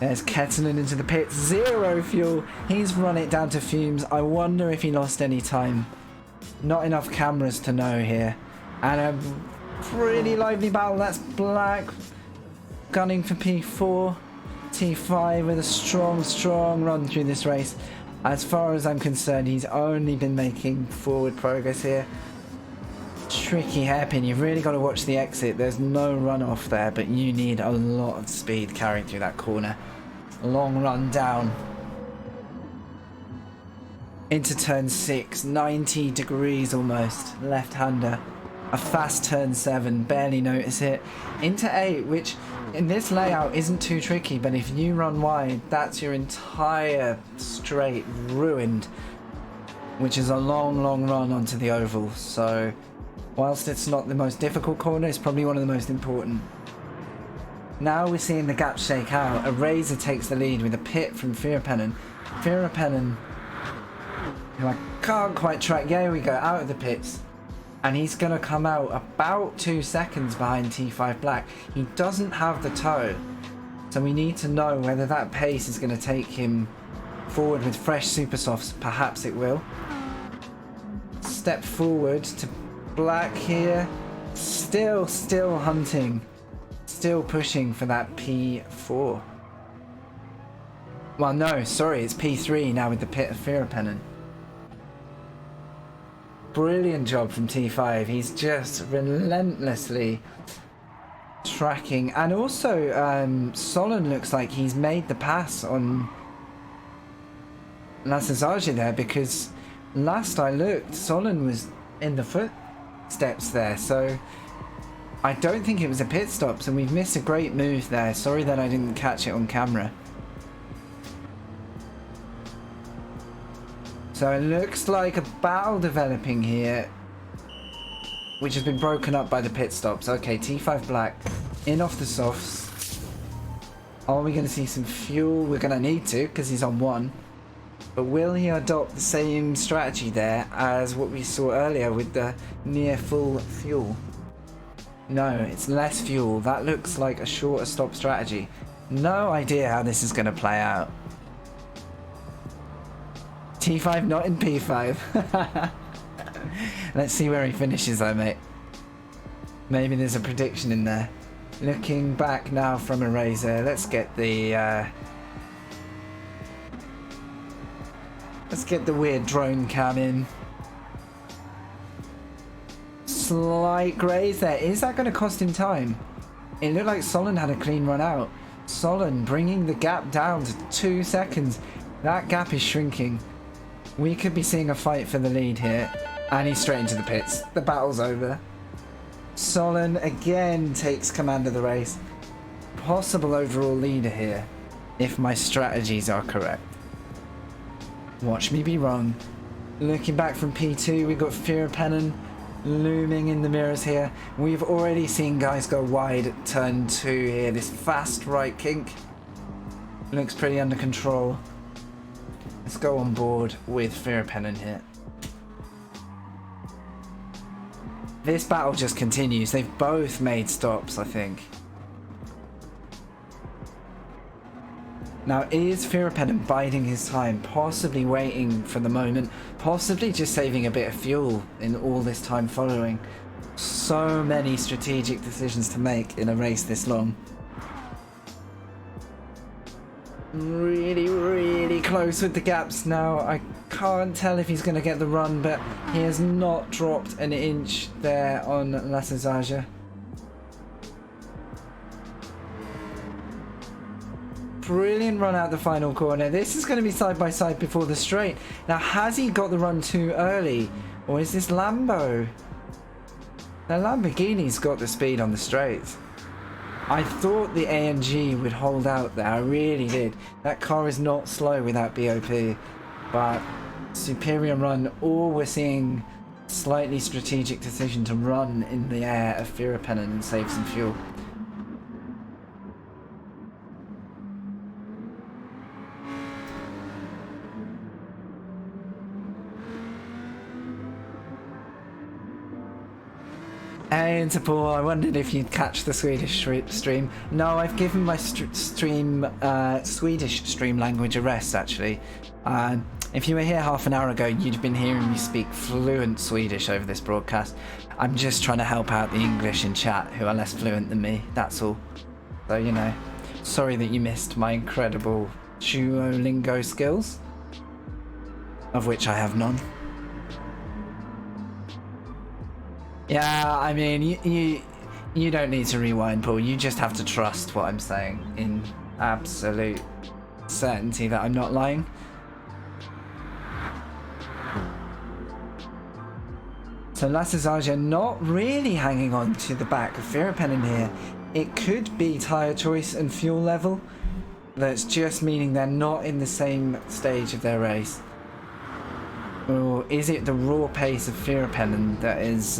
There's Kettinen into the pit. 0 fuel. He's run it down to fumes. I wonder if he lost any time. Not enough cameras to know here. And a pretty lively battle. That's Black gunning for P4. T5 with a strong run through this race. As far as I'm concerned, he's only been making forward progress here. Tricky hairpin. You've really got to watch the exit. There's no runoff there, but you need a lot of speed carrying through that corner. Long run down into turn 6. 90 degrees almost. Left-hander. A fast turn 7. Barely notice it. Into 8, which in this layout isn't too tricky, but if you run wide, that's your entire straight ruined, which is a long run onto the oval. So whilst it's not the most difficult corner, it's probably one of the most important. Now we're seeing the gap shake out. A Razor takes the lead with a pit from Firapennen. Firapennen, who I can't quite track. Yeah, we go out of the pits. And he's going to come out about 2 seconds behind T5 Black. He doesn't have the toe. So we need to know whether that pace is going to take him forward with fresh super softs. Perhaps it will. Step forward to Black here. Still hunting. Still pushing for that P4. Well, no, sorry, it's P3 now with the pit of Firapennen. Brilliant job from T5. He's just relentlessly tracking. And also, Solon looks like he's made the pass on SSGr3 there, because last I looked, Solon was in the footsteps there. So I don't think it was a pit stop, so we've missed a great move there. Sorry that I didn't catch it on camera. So it looks like a battle developing here, which has been broken up by the pit stops. Okay, T5 Black in off the softs. Are we going to see some fuel? We're going to need to, because he's on 1. But will he adopt the same strategy there as what we saw earlier with the near full fuel? No, it's less fuel. That looks like a shorter stop strategy. No idea how this is going to play out. T5 not in P5. Let's see where he finishes though, mate. Maybe there's a prediction in there. Looking back now from a Razor, let's get the weird drone cam in. Slight graze there. Is that going to cost him time? It looked like Solon had a clean run out. Solon bringing the gap down to 2 seconds. That gap is shrinking. We could be seeing a fight for the lead here. And he's straight into the pits. The battle's over. Solon again takes command of the race. Possible overall leader here, if my strategies are correct. Watch me be wrong. Looking back from P2, we've got Firapennen looming in the mirrors here. We've already seen guys go wide at turn 2 here. This fast right kink looks pretty under control. Let's go on board with Firapennen here. This battle just continues. They've both made stops, I think. Now, is Firapennen biding his time, possibly waiting for the moment, possibly just saving a bit of fuel in all this time following? So many strategic decisions to make in a race this long. Really close with the gaps now. I can't tell if he's going to get the run, but he has not dropped an inch there on SSGr3. Brilliant run out the final corner. This is going to be side by side before the straight. Now, has he got the run too early? Or is this Lambo? The Lamborghini's got the speed on the straights. I thought the AMG would hold out there. I really did. That car is not slow without BOP. But superior run. Or we're seeing slightly strategic decision to run in the air of Firapennen and save some fuel. Hey Interpol, I wondered if you'd catch the Swedish stream. No, I've given my Swedish stream language a rest, actually. If you were here half an hour ago, you'd have been hearing me speak fluent Swedish over this broadcast. I'm just trying to help out the English in chat, who are less fluent than me, that's all. So, you know, sorry that you missed my incredible Duolingo skills, of which I have none. Yeah, I mean, you don't need to rewind, Paul. You just have to trust what I'm saying in absolute certainty that I'm not lying. So SSGr3 not really hanging on to the back of Firapennen here. It could be tyre choice and fuel level. That's just meaning they're not in the same stage of their race. Or is it the raw pace of Firapennen that is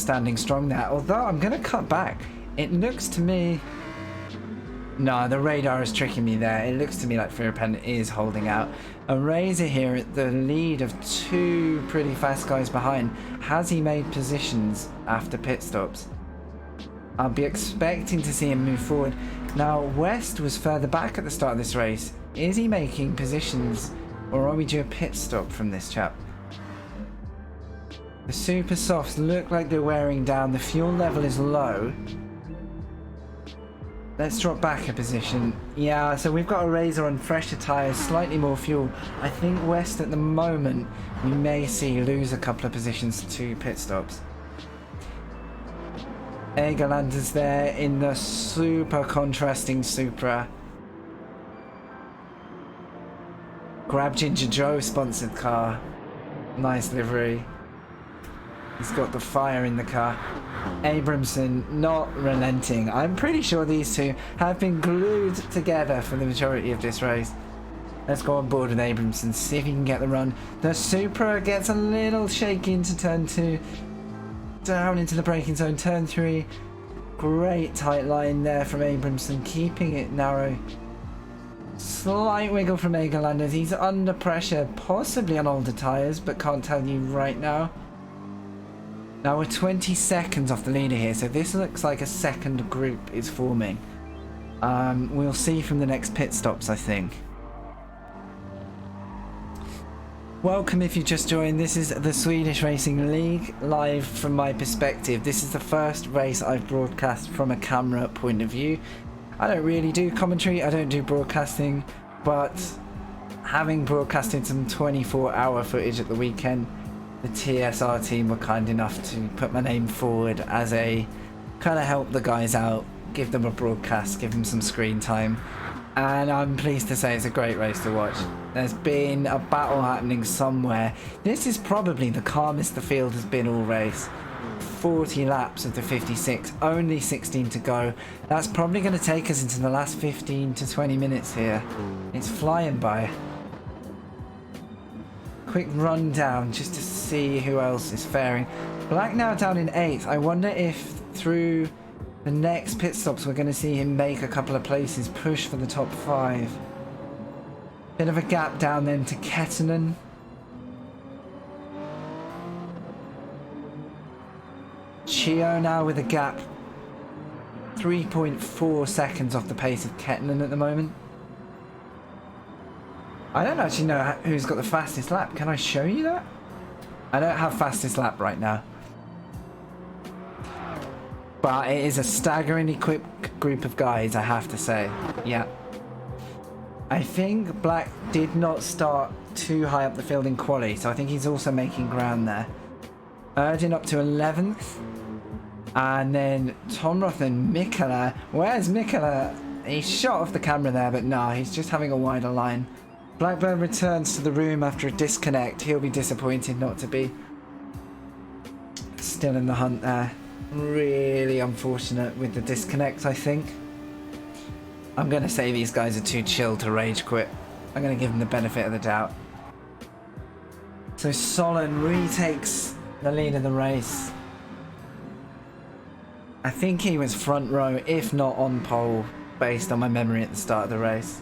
standing strong there. Although I'm going to cut back. It looks to me... No, the radar is tricking me there. It looks to me like Firapen is holding out. A Razor here at the lead of two pretty fast guys behind. Has he made positions after pit stops? I'll be expecting to see him move forward. Now, West was further back at the start of this race. Is he making positions, or are we due a pit stop from this chap? The super softs look like they're wearing down. The fuel level is low. Let's drop back a position. Yeah, so we've got a Razor on fresher tyres, slightly more fuel. I think West at the moment, we may see lose a couple of positions to pit stops. Egerlander's there in the super contrasting Supra. Grab Ginger Joe sponsored car. Nice livery. He's got the fire in the car. Abramson not relenting. I'm pretty sure these two have been glued together for the majority of this race. Let's go on board with Abramson, see if he can get the run. The Supra gets a little shaky into turn 2. Down into the braking zone, turn 3. Great tight line there from Abramson, keeping it narrow. Slight wiggle from Egerlanders. He's under pressure, possibly on older tyres, but can't tell you right now. Now we're 20 seconds off the leader here, so this looks like a second group is forming. We'll see from the next pit stops, I think. Welcome if you just joined. This is the Swedish Racing League, live from my perspective. This is the first race I've broadcast from a camera point of view. I don't really do commentary, I don't do broadcasting, but having broadcasted some 24-hour footage at the weekend, the TSR team were kind enough to put my name forward as a kind of help the guys out, give them a broadcast, give them some screen time. And I'm pleased to say it's a great race to watch. There's been a battle happening somewhere. This is probably the calmest the field has been all race. 40 laps of the 56, only 16 to go. That's probably going to take us into the last 15 to 20 minutes here. It's flying by. Quick rundown just to see who else is faring. Black now down in 8th. I wonder if through the next pit stops we're going to see him make a couple of places, push for the top 5. Bit of a gap down then to Kettenen. Chio now with a gap 3.4 seconds off the pace of Kettenen at the moment. I don't actually know who's got the fastest lap. Can I show you that? I don't have fastest lap right now. But it is a staggeringly quick group of guys, I have to say. Yeah. I think Black did not start too high up the field in quali, so I think he's also making ground there. Erdin up to 11th. And then Tomroth and Mikala. Where's Mikala? He shot off the camera there, but no, he's just having a wider line. Blackburn returns to the room after a disconnect. He'll be disappointed not to be. Still in the hunt there. Really unfortunate with the disconnect, I think. I'm going to say these guys are too chill to rage quit. I'm going to give them the benefit of the doubt. So Solon retakes the lead of the race. I think he was front row, if not on pole, based on my memory at the start of the race.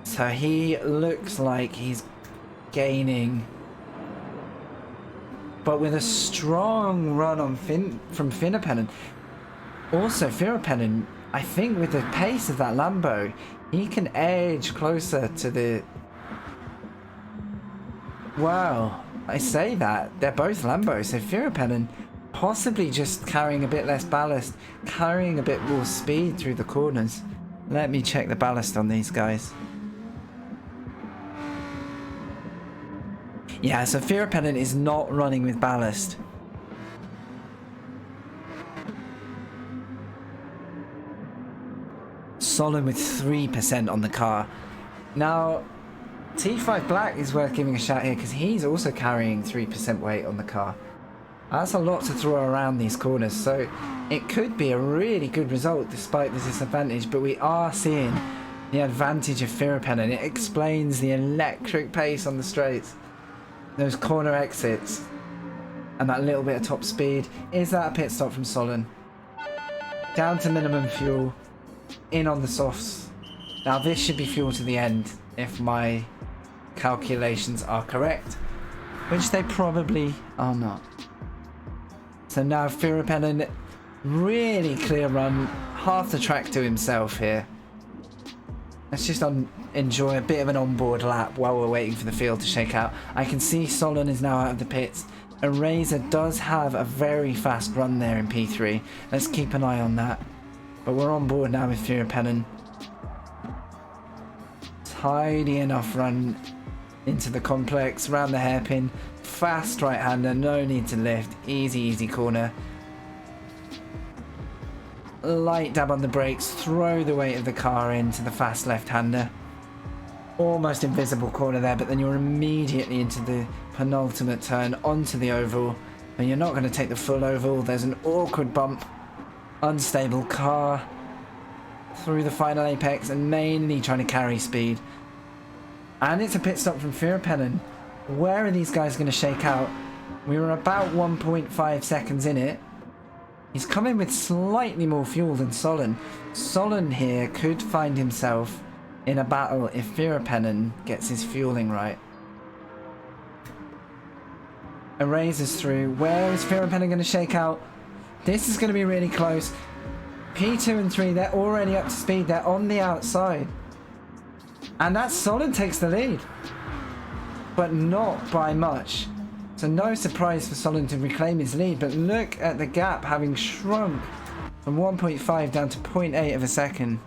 So he looks like he's gaining, but with a strong run on from Finnapennen. Also, Finnapennen, I think with the pace of that Lambo, he can edge closer to the... Wow, I say that. They're both Lambos, so Finnapennen possibly just carrying a bit less ballast, carrying a bit more speed through the corners. Let me check the ballast on these guys. Yeah, so Finnapennen is not running with ballast. Solon with 3% on the car. Now, T5 Black is worth giving a shout here because he's also carrying 3% weight on the car. That's a lot to throw around these corners, so it could be a really good result despite the disadvantage, but we are seeing the advantage of Finnapennen. It explains the electric pace on the straights. Those corner exits. and that little bit of top speed. Is that a pit stop from Solon? Down to minimum fuel, in on the softs. Now this should be fuel to the end if my calculations are correct, which they probably are not. So now Firapennen, really clear run, half the track to himself here. Let's just enjoy a bit of an onboard lap while we're waiting for the field to shake out. I can see Solon is now out of the pits. Eraser does have a very fast run there in P3. Let's keep an eye on that. But we're on board now with Firapennen. Tidy enough run into the complex, round the hairpin. Fast right-hander, no need to lift. Easy, easy corner. Light dab on the brakes, throw the weight of the car into the fast left-hander. Almost invisible corner there, but then you're immediately into the penultimate turn onto the oval. And you're not going to take the full oval. There's an awkward bump. Unstable car. Through the final apex and mainly trying to carry speed. And it's a pit stop from Firapennen. Where are these guys going to shake out? We were about 1.5 seconds in it. He's coming with slightly more fuel than Solon. Solon here could find himself in a battle if Firapennen gets his fueling right. Eraser's through. Where is Firapennen going to shake out? This is going to be really close. P2 and 3, they're already up to speed. They're on the outside. And that Solon takes the lead. But not by much. So no surprise for Solon to reclaim his lead, but look at the gap having shrunk from 1.5 down to 0.8 of a second.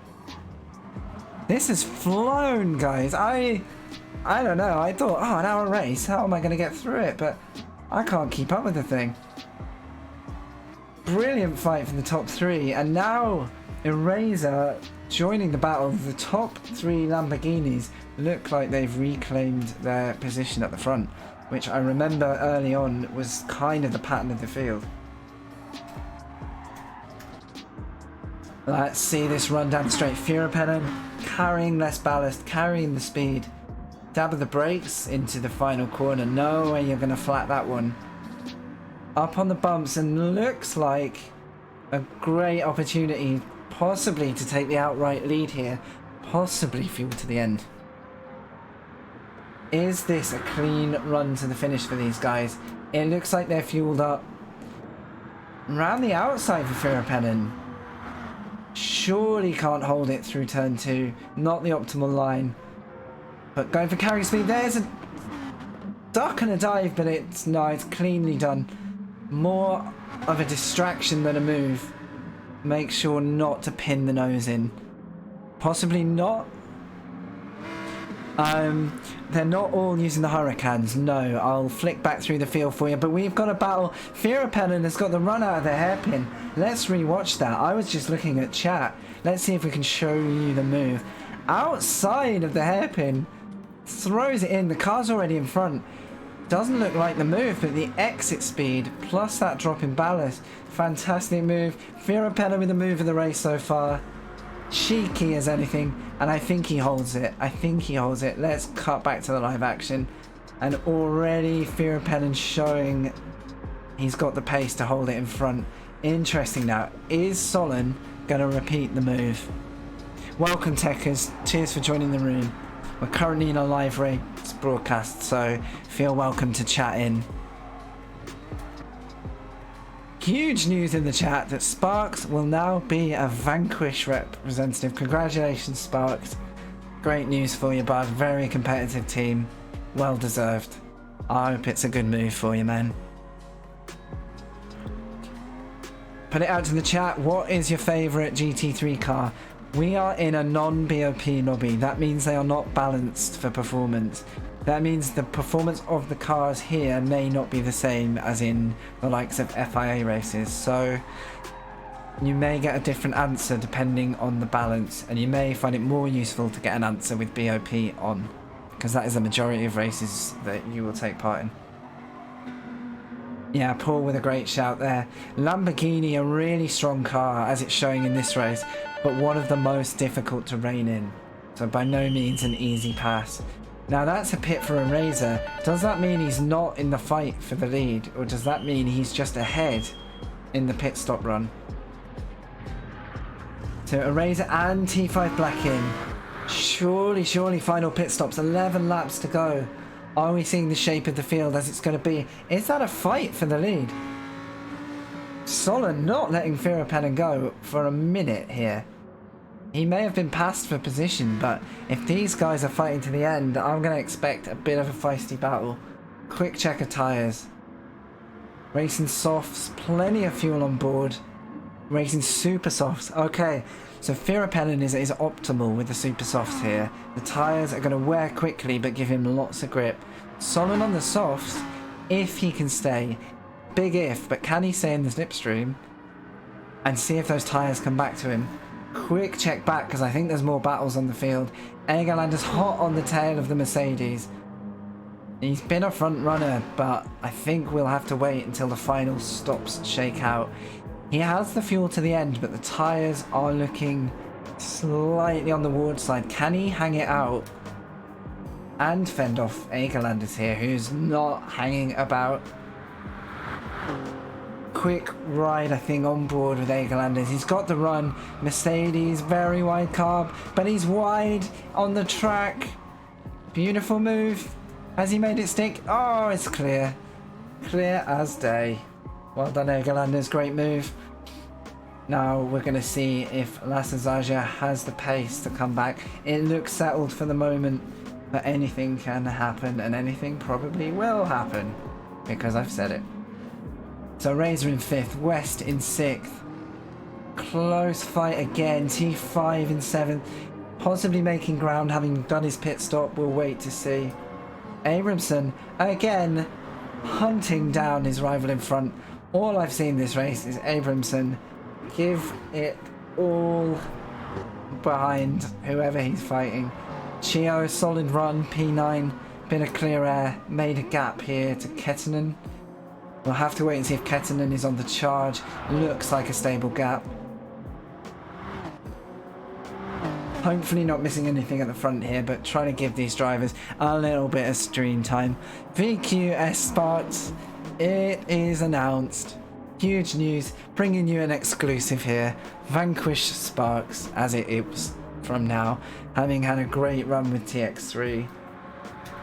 This has flown, guys. I don't know. I thought, oh, an hour race. How am I going to get through it? But I can't keep up with the thing. Brilliant fight for the top three. And now Eraser joining the battle. The top three Lamborghinis look like they've reclaimed their position at the front, which I remember early on was kind of the pattern of the field. Let's see this run down straight. Firapennen carrying less ballast, carrying the speed. Dab of the brakes into the final corner. No way you're going to flat that one. Up on the bumps and looks like a great opportunity possibly to take the outright lead here. Possibly fuel to the end. Is this a clean run to the finish for these guys? It looks like they're fueled up. Round the outside for Firapennen. Surely can't hold it through turn 2. Not the optimal line. But going for carry speed. There's a duck and a dive, but it's cleanly done. More of a distraction than a move. Make sure not to pin the nose in. Possibly not. They're not all using the Hurricanes. No, I'll flick back through the field for you. But we've got a battle. Firapennen has got the run out of the hairpin. Let's rewatch that. I was just looking at chat. Let's see if we can show you the move. Outside of the hairpin. Throws it in. The car's already in front. Doesn't look like the move, but the exit speed plus that drop in ballast. Fantastic move. Firapennen with the move of the race so far. Cheeky as anything, and I think he holds it. Let's cut back to the live action, and already Firapennen showing he's got the pace to hold it in front. Interesting now. Is Solon going to repeat the move? Welcome, Techers. Cheers for joining the room. We're currently in a live race broadcast, so feel welcome to chat in. Huge news in the chat that Sparks will now be a Vanquish representative. Congratulations, Sparks. Great news for you, bud. Very competitive team. Well deserved. I hope it's a good move for you, man. Put it out to the chat. What is your favourite GT3 car? We are in a non-BOP lobby. That means they are not balanced for performance. That means the performance of the cars here may not be the same as in the likes of FIA races. So you may get a different answer depending on the balance, and you may find it more useful to get an answer with BOP on, because that is the majority of races that you will take part in. Yeah, Paul with a great shout there. Lamborghini, a really strong car as it's showing in this race, but one of the most difficult to rein in. So by no means an easy pass. Now that's a pit for Eraser. Does that mean he's not in the fight for the lead? Or does that mean he's just ahead in the pit stop run? So Eraser and T5 Black in. Surely final pit stops. 11 laps to go. Are we seeing the shape of the field as it's going to be? Is that a fight for the lead? Solon not letting Firapenin go for a minute here. He may have been passed for position, but if these guys are fighting to the end, I'm going to expect a bit of a feisty battle. Quick check of tyres. Racing softs, plenty of fuel on board. Racing super softs. Okay, so Firapenin is optimal with the super softs here. The tyres are going to wear quickly but give him lots of grip. Solon on the softs, if he can stay. Big if, but can he stay in the slipstream? And see if those tyres come back to him. Quick check back because I think there's more battles on the field. Egerlander's hot on the tail of the Mercedes. He's been a front runner, but I think we'll have to wait until the final stops shake out. He has the fuel to the end, but the tyres are looking slightly on the Ward side. Can he hang it out and fend off Egerlanders here, who's not hanging about? Quick ride, I think, on board with Egerlanders. He's got the run. Mercedes, very wide carb, but he's wide on the track. Beautiful move. Has he made it stick? Oh, it's clear. Clear as day. Well done, Egerlanders. Great move. Now we're going to see if Lassazaja has the pace to come back. It looks settled for the moment, but anything can happen, and anything probably will happen, because I've said it. So Razor in 5th, West in 6th. Close fight again. T5 in 7th. Possibly making ground, having done his pit stop. We'll wait to see. Abramson again hunting down his rival in front. All I've seen this race is Abramson give it all behind whoever he's fighting. Chio, solid run. P9, been a clear air. Made a gap here to Kettinen. We'll have to wait and see if Kettinen is on the charge. Looks like a stable gap. Hopefully not missing anything at the front here, but trying to give these drivers a little bit of stream time. VQS Sparks, it is announced. Huge news, bringing you an exclusive here. Vanquish Sparks, as it is from now, having had a great run with TX3.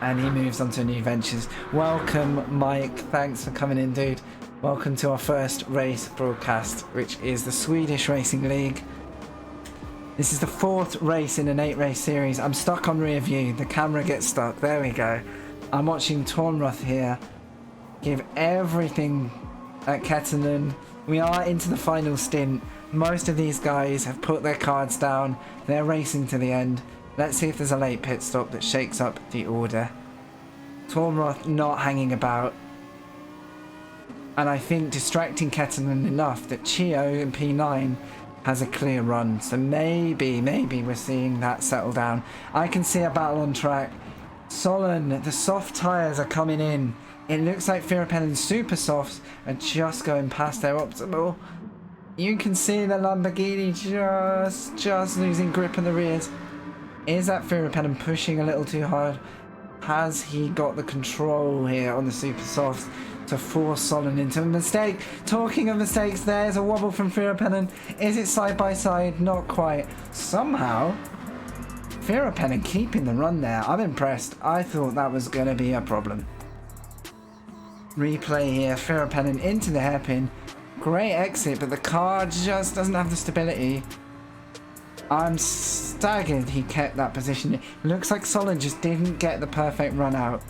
And he moves on to new ventures. Welcome, Mike. Thanks for coming in, dude. Welcome to our first race broadcast, which is the Swedish Racing League. This is the 4th race in an 8-race series. I'm stuck on rear view. The camera gets stuck. There we go. I'm watching Tornroth here give everything at Kettinen. We are into the final stint. Most of these guys have put their cards down. They're racing to the end. Let's see if there's a late pit stop that shakes up the order. Tornroth not hanging about. And I think distracting Kettinen enough that Chio in P9 has a clear run. So maybe we're seeing that settle down. I can see a battle on track. Solon, the soft tyres are coming in. It looks like Firapenin's super softs are just going past their optimal. You can see the Lamborghini just losing grip in the rears. Is that Firapenin pushing a little too hard? Has he got the control here on the super softs to force Solon into a mistake? Talking of mistakes, there's a wobble from Firapenin. Is it side by side? Not quite. Somehow, Firapenin keeping the run there. I'm impressed. I thought that was going to be a problem. Replay here. Firapenin into the hairpin. Great exit, but the car just doesn't have the stability. I'm staggered he kept that position. Looks like Solon just didn't get the perfect run out.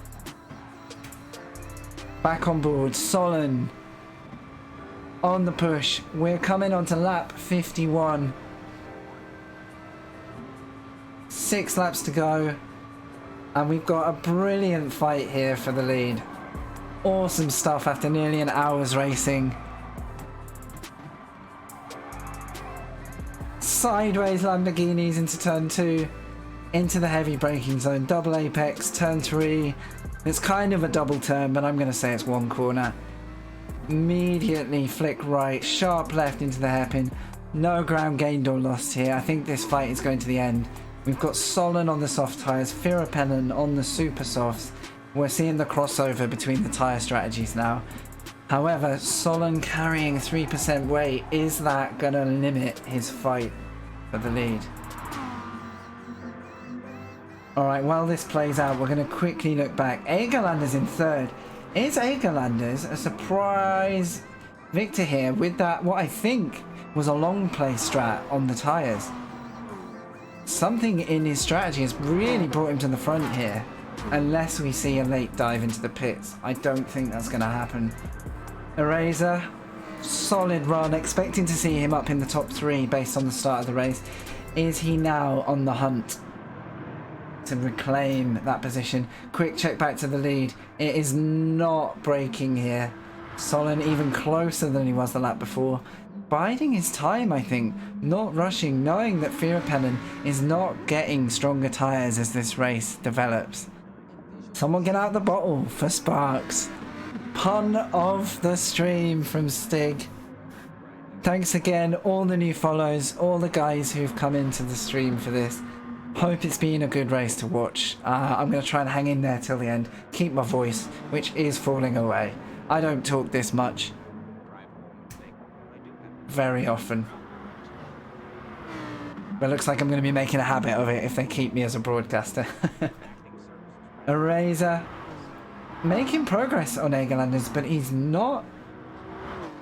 Back on board. Solon on the push. We're coming on to lap 51. 6 laps to go. And we've got a brilliant fight here for the lead. Awesome stuff after nearly an hour's racing. Sideways Lamborghinis into turn 2, into the heavy braking zone, double apex, turn 3. It's kind of a double turn, but I'm going to say it's one corner. Immediately flick right, sharp left into the hairpin. No ground gained or lost here. I think this fight is going to the end. We've got Solon on the soft tyres, Firapennen on the super softs. We're seeing the crossover between the tyre strategies now. However, Solon carrying 3% weight, is that going to limit his fight for the lead? Alright, while this plays out, we're going to quickly look back. Egerlander's in third. Is Egerlander's a surprise victor here with that, what I think was a long play strat on the tyres? Something in his strategy has really brought him to the front here. Unless we see a late dive into the pits. I don't think that's going to happen. Eraser, solid run, expecting to see him up in the top 3 based on the start of the race. Is he now on the hunt to reclaim that position? Quick check back to the lead. It is not breaking here. Solon even closer than he was the lap before. Biding his time, I think. Not rushing, knowing that Firapennen is not getting stronger tyres as this race develops. Someone get out the bottle for Sparks. Pun of the stream from Stig. Thanks again, all the new follows, all the guys who've come into the stream for this. Hope it's been a good race to watch. I'm going to try and hang in there till the end. Keep my voice, which is falling away. I don't talk this much. Very often. But it looks like I'm going to be making a habit of it if they keep me as a broadcaster. Eraser. Making progress on Egerlanders, but he's not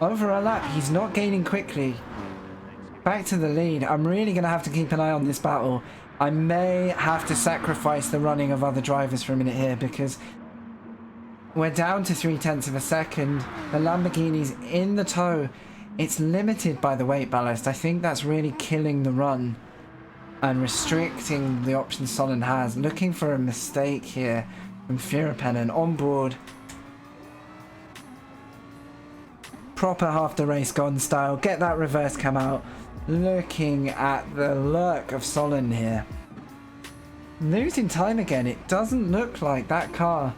over a lap. He's not gaining quickly. Back to the lead. I'm really going to have to keep an eye on this battle. I may have to sacrifice the running of other drivers for a minute here because we're down to 0.3 of a second. The Lamborghini's in the tow. It's limited by the weight ballast. I think that's really killing the run and restricting the options Solon has. Looking for a mistake here from Firapennen on board. Proper half the race gone style. Get that reverse cam out. Looking at the lurk of Solon here. Losing time again. It doesn't look like that car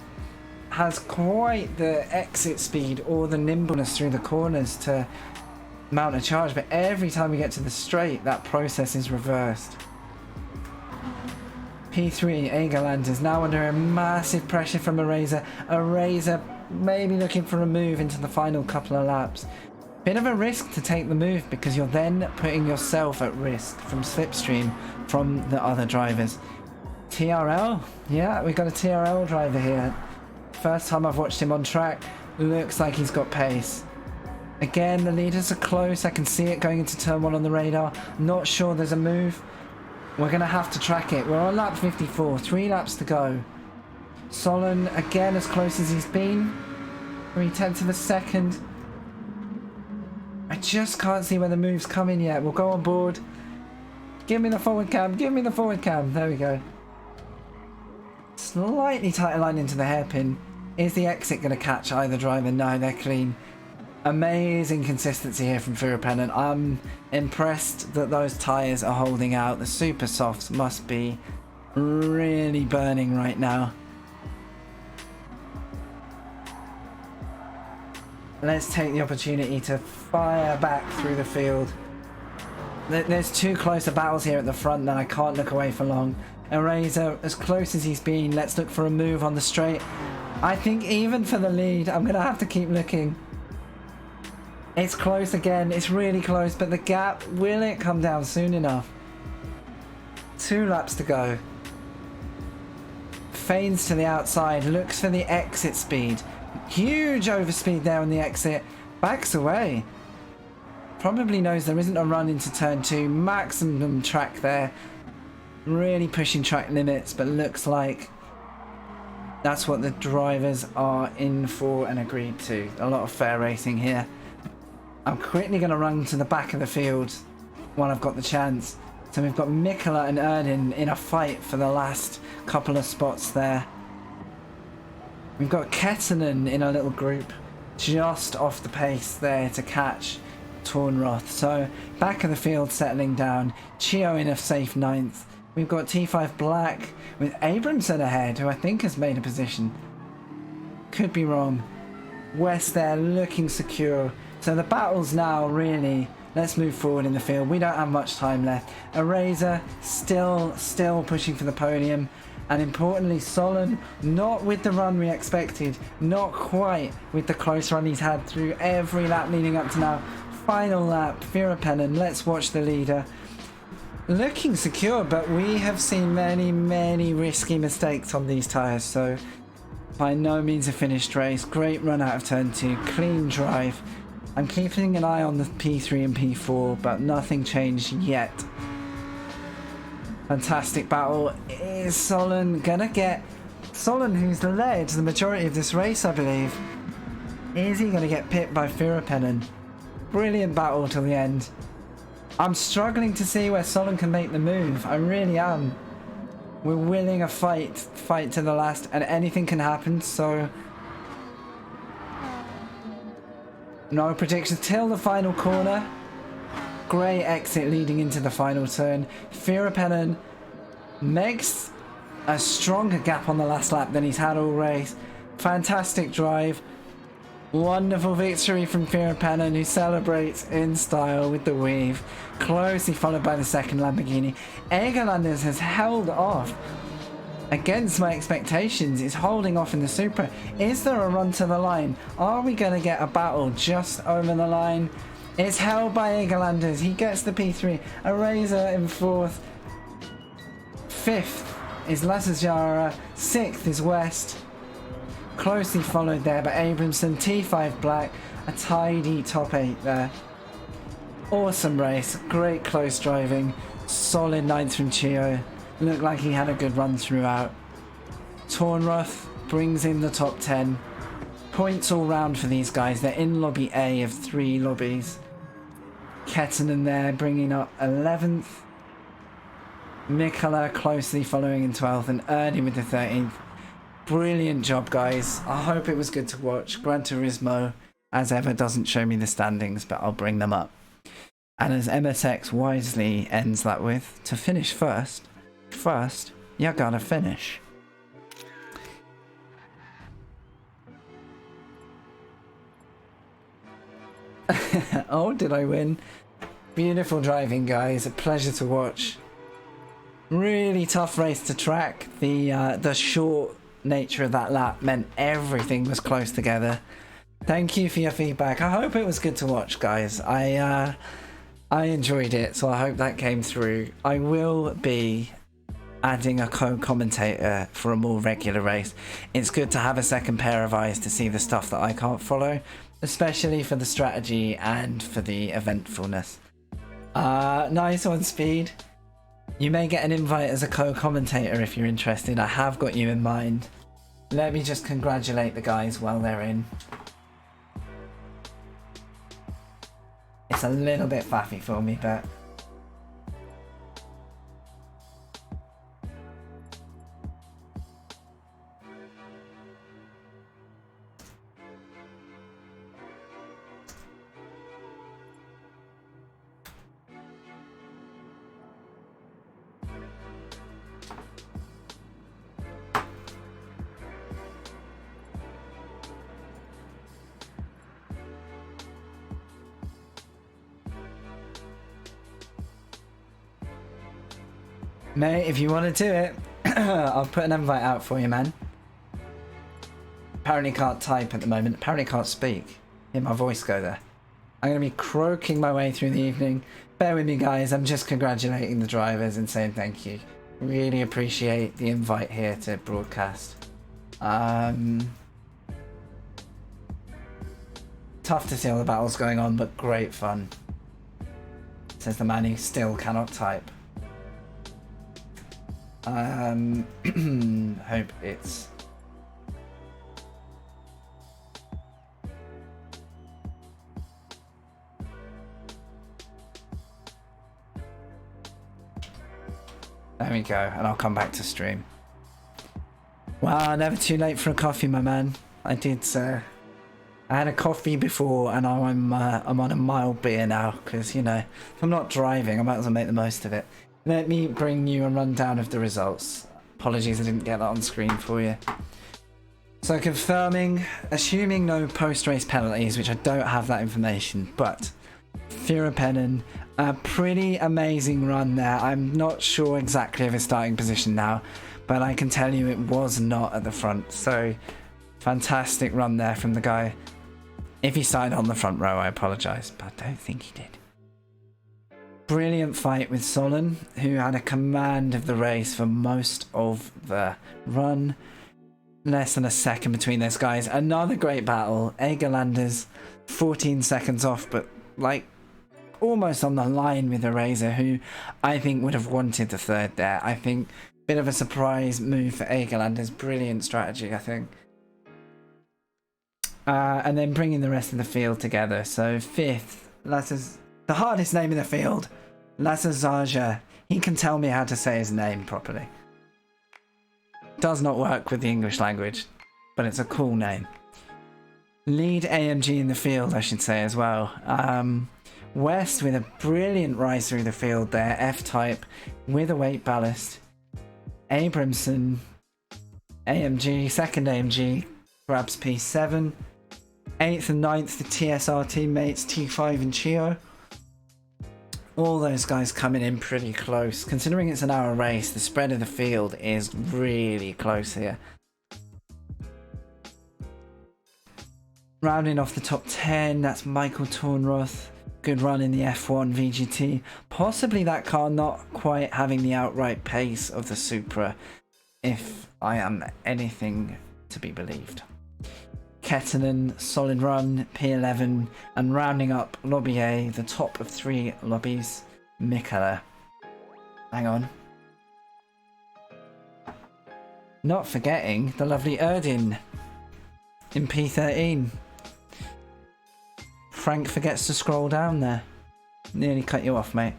has quite the exit speed or the nimbleness through the corners to mount a charge, but every time we get to the straight, that process is reversed. P3, Egerland is now under a massive pressure from Eraser. Eraser maybe looking for a move into the final couple of laps. Bit of a risk to take the move because you're then putting yourself at risk from slipstream from the other drivers. TRL, yeah, we got a TRL driver here. First time I've watched him on track. Looks like he's got pace. Again, the leaders are close. I can see it going into turn 1 on the radar. Not sure there's a move. We're going to have to track it. We're on lap 54. 3 laps to go. Solon, again, as close as he's been. 0.3 of a second. I just can't see where the move's coming yet. We'll go on board. Give me the forward cam. Give me the forward cam. There we go. Slightly tighter line into the hairpin. Is the exit going to catch either driver? No, they're clean. Amazing consistency here from Firapennen. I'm impressed that those tyres are holding out. The super softs must be really burning right now. Let's take the opportunity to fire back through the field. There's 2 closer battles here at the front that I can't look away for long. Eraser, as close as he's been, let's look for a move on the straight. I think even for the lead, I'm going to have to keep looking. It's close again, it's really close, but the gap, will it come down soon enough? 2 laps to go. Feigns to the outside, looks for the exit speed. Huge overspeed there on the exit. Backs away. Probably knows there isn't a run into turn 2. Maximum track there. Really pushing track limits, but looks like that's what the drivers are in for and agreed to. A lot of fair racing here. I'm quickly going to run to the back of the field when I've got the chance. So we've got Mikkola and Erdin in a fight for the last couple of spots there. We've got Kettinen in a little group just off the pace there to catch Tornroth. So back of the field settling down. Chio in a safe 9th. We've got T5 Black with Abramson ahead, who I think has made a position. Could be wrong. West there looking secure. So the battle's now really Let's move forward in the field. We don't have much time left. Eraser still pushing for the podium. And importantly, Solon, not with the run we expected. Not quite with the close run he's had through every lap leading up to now. Final lap, Virtanen. Let's watch the leader. Looking secure, but we have seen many risky mistakes on these tyres. So by no means a finished race. Great run out of turn 2. Clean drive. I'm keeping an eye on the P3 and P4, but nothing changed yet. Fantastic battle. Is Solon gonna get... Solon, who's led the majority of this race, I believe. Is he gonna get pipped by Virtanen? Brilliant battle till the end. I'm struggling to see where Solon can make the move. I really am. We're willing a fight to the last, and anything can happen, so... No predictions till the final corner. Great exit leading into the final turn. Virtanen makes a stronger gap on the last lap than he's had all race. Fantastic drive. Wonderful victory from Virtanen, who celebrates in style with the weave. Closely followed by the second Lamborghini. Egerlanders has held off against my expectations. Is holding off in the Supra. Is there a run to the line? Are we going to get a battle just over the line? It's held by Egerlanders. He gets the P3. Eraser in 4th. 5th is SSGr3. 6th is West. Closely followed there by Abramson. T5 Black. A tidy top 8 there. Awesome race. Great close driving. Solid 9th from Chio. Looked like he had a good run throughout. Tornroth brings in the top 10. Points all round for these guys. They're in lobby A of 3 lobbies. Kettinen there bringing up 11th. Mikala closely following in 12th, and Ernie with the 13th. Brilliant job, guys. I hope it was good to watch. Gran Turismo, as ever, doesn't show me the standings, but I'll bring them up. And as MSX wisely ends that with, to finish first, you gotta finish. Oh, did I win? Beautiful driving, guys. A pleasure to watch. Really tough race to track. The short nature of that lap meant everything was close together. Thank you for your feedback. I hope it was good to watch, guys. I enjoyed it, so I hope that came through. I will be adding a co-commentator for a more regular race. It's good to have a second pair of eyes to see the stuff that I can't follow, especially for the strategy and for the eventfulness. Nice one, Speed. You may get an invite as a co-commentator if you're interested. I have got you in mind. Let me just congratulate the guys while they're in. It's a little bit faffy for me, but... Mate, if you want to do it, I'll put an invite out for you, man. Apparently can't type at the moment. Apparently can't speak. Hear my voice go there. I'm going to be croaking my way through the evening. Bear with me, guys. I'm just congratulating the drivers and saying thank you. Really appreciate the invite here to broadcast. Tough to see all the battles going on, but great fun. Says the man who still cannot type. Hope it's... There we go, and I'll come back to stream. Wow, never too late for a coffee, my man. I had a coffee before, and I'm on a mild beer now, because, you know, if I'm not driving, I might as well make the most of it. Let me bring you a rundown of the results. Apologies I didn't get that on screen for you. So confirming, assuming no post-race penalties, which I don't have that information, but Firapenin, a pretty amazing run there. I'm not sure exactly of his starting position now, but I can tell you it was not at the front. So fantastic run there from the guy. If he started on the front row, I apologise, but I don't think he did. Brilliant fight with Solon, who had a command of the race for most of the run. Less than a second between those guys. Another great battle. Egerlanders 14 seconds off, but like almost on the line with the Razor, who I think would have wanted the third there. I think bit of a surprise move for Egerlanders. Brilliant strategy, I think. And then bringing the rest of the field together. So fifth, the hardest name in the field, SSGr3. He can tell me how to say his name properly. Does not work with the English language, but it's a cool name. Lead AMG in the field, I should say as well. West with a brilliant rise through the field there. F-type with a weight ballast. Abramson, AMG, second AMG, grabs P7. 8th and 9th, the TSR teammates, T5 and Chio. All those guys coming in pretty close. Considering it's an hour race, the spread of the field is really close here. Rounding off the top 10, that's Michael Tornroth. Good run in the F1 VGT. Possibly that car not quite having the outright pace of the Supra, if I am anything to be believed. Kettinen, solid run, P11, and rounding up Lobby A, the top of 3 lobbies, Mikala. Hang on. Not forgetting the lovely Erdin in P13. Frank forgets to scroll down there. Nearly cut you off, mate.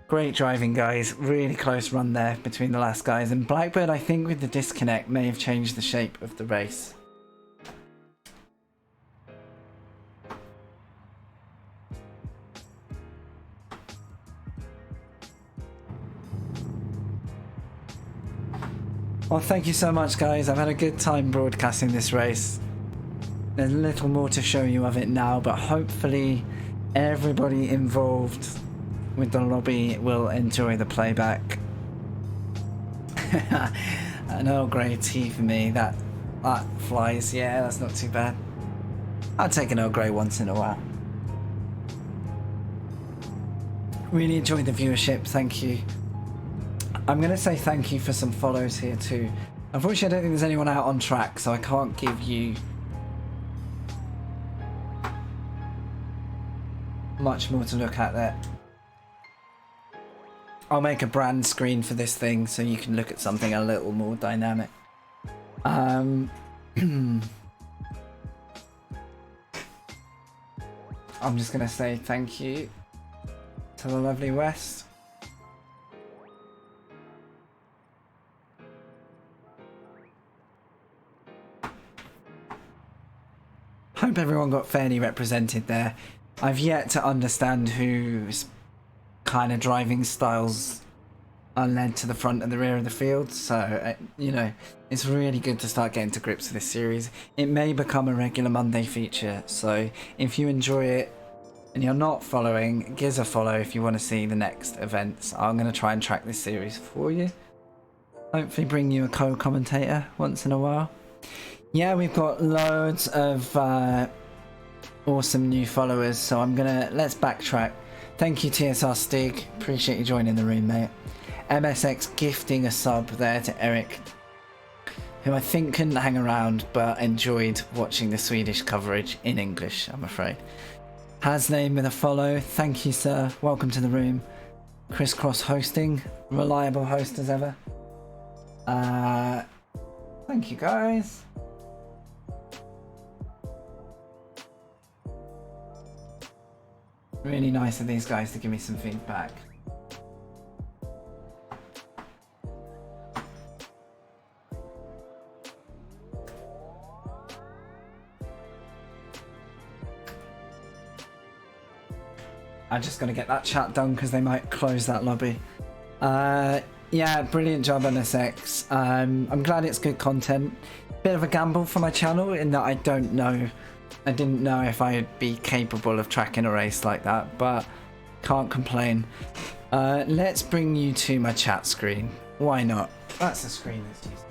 Great driving, guys. Really close run there between the last guys. And Blackbird, I think with the disconnect, may have changed the shape of the race. Well, thank you so much, guys. I've had a good time broadcasting this race. There's little more to show you of it now, but hopefully everybody involved with the lobby will enjoy the playback. An Earl Grey tea for me. That flies. Yeah, that's not too bad. I'll take an Earl Grey once in a while. Really enjoyed the viewership. Thank you. I'm going to say thank you for some follows here too. Unfortunately, I don't think there's anyone out on track, so I can't give you much more to look at there. I'll make a brand screen for this thing so you can look at something a little more dynamic. I'm just going to say thank you to the lovely West. Hope everyone got fairly represented there. I've yet to understand whose kind of driving styles are led to the front and the rear of the field, so you know, it's really good to start getting to grips with this series. It may become a regular Monday feature, so if you enjoy it and you're not following, give us a follow if you want to see the next events. I'm going to try and track this series for you. Hopefully bring you a co-commentator once in a while. Yeah, we've got loads of awesome new followers, so let's backtrack. Thank you, TSR Stig. Appreciate you joining the room, mate. MSX gifting a sub there to Eric, who I think couldn't hang around but enjoyed watching the Swedish coverage in English, I'm afraid. Hasname with a follow. Thank you, sir. Welcome to the room. Crisscross hosting. Reliable host as ever. Thank you, guys. Really nice of these guys to give me some feedback. I'm just going to get that chat done because they might close that lobby. Yeah, brilliant job, NSX. I'm glad it's good content. Bit of a gamble for my channel in that I don't know I didn't know if I'd be capable of tracking a race like that, but can't complain. Let's bring you to my chat screen. Why not? That's the screen that's used.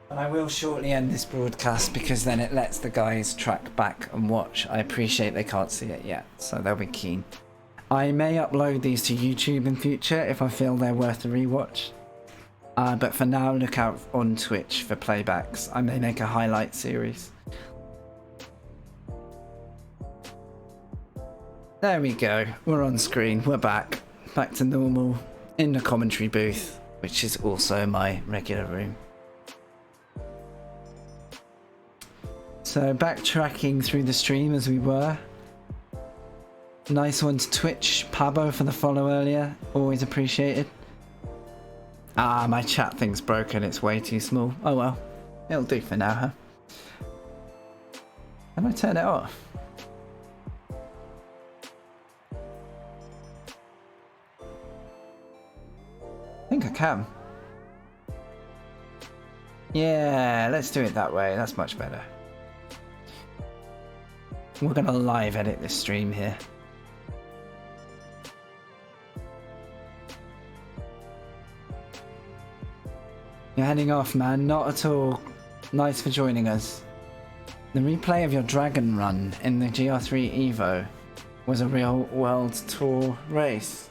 And I will shortly end this broadcast because then it lets the guys track back and watch. I appreciate they can't see it yet, so they'll be keen. I may upload these to YouTube in future if I feel they're worth a rewatch. But for now, look out on Twitch for playbacks. I may make a highlight series. There we go. We're on screen. We're back. Back to normal in the commentary booth, which is also my regular room. So backtracking through the stream as we were. Nice one to Twitch. Pabo for the follow earlier. Always appreciated. Ah, my chat thing's broken. It's way too small. Oh well. It'll do for now, huh? Can I turn it off? I think I can. Yeah, let's do it that way. That's much better. We're gonna live edit this stream here. You're heading off, man. Not at all. Nice for joining us. The replay of your Dragon Run in the GR3 Evo was a real World Tour race.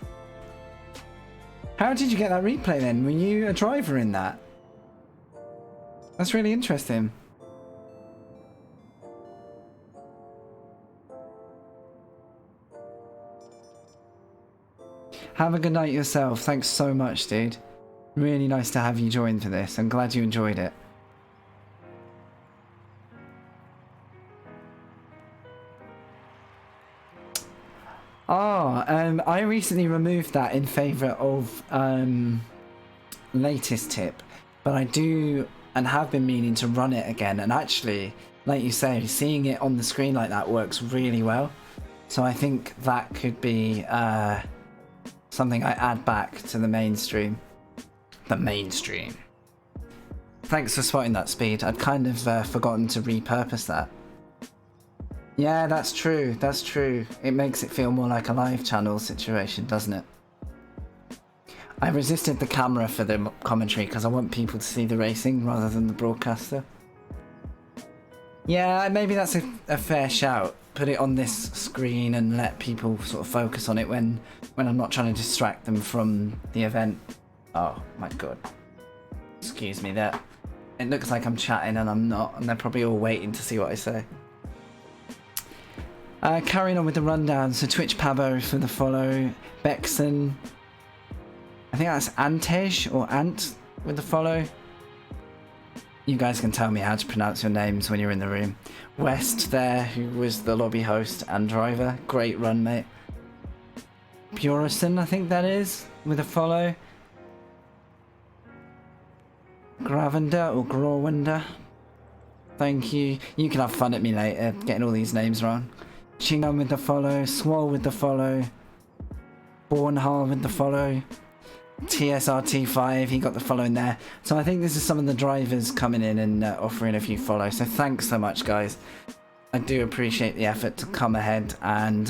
How did you get that replay then? Were you a driver in that? That's really interesting. Have a good night yourself. Thanks so much, dude. Really nice to have you join for this. I'm glad you enjoyed it. I recently removed that in favour of latest tip, but I do and have been meaning to run it again, and actually, like you say, seeing it on the screen like that works really well. So I think that could be something I add back to the mainstream. The mainstream. Thanks for spotting that, Speed. I'd kind of forgotten to repurpose that. Yeah, that's true. That's true. It makes it feel more like a live channel situation, doesn't it? I resisted the camera for the commentary because I want people to see the racing rather than the broadcaster. Yeah, maybe that's a fair shout. Put it on this screen and let people sort of focus on it when I'm not trying to distract them from the event. Oh my god. Excuse me there. It looks like I'm chatting and I'm not, and they're probably all waiting to see what I say. Carrying on with the rundown, so Twitch Pabo for the follow, Bexon, I think that's Antej or Ant with the follow. You guys can tell me how to pronounce your names when you're in the room. West there, who was the lobby host and driver, great run mate. Purison, I think that is, with a follow. Gravender or Grawender. Thank you. You can have fun at me later, getting all these names wrong. Chingon with the follow, Swole with the follow, Bornhall with the follow, TSRT5, he got the follow in there. So I think this is some of the drivers coming in and offering a few follows. So thanks so much, guys. I do appreciate the effort to come ahead and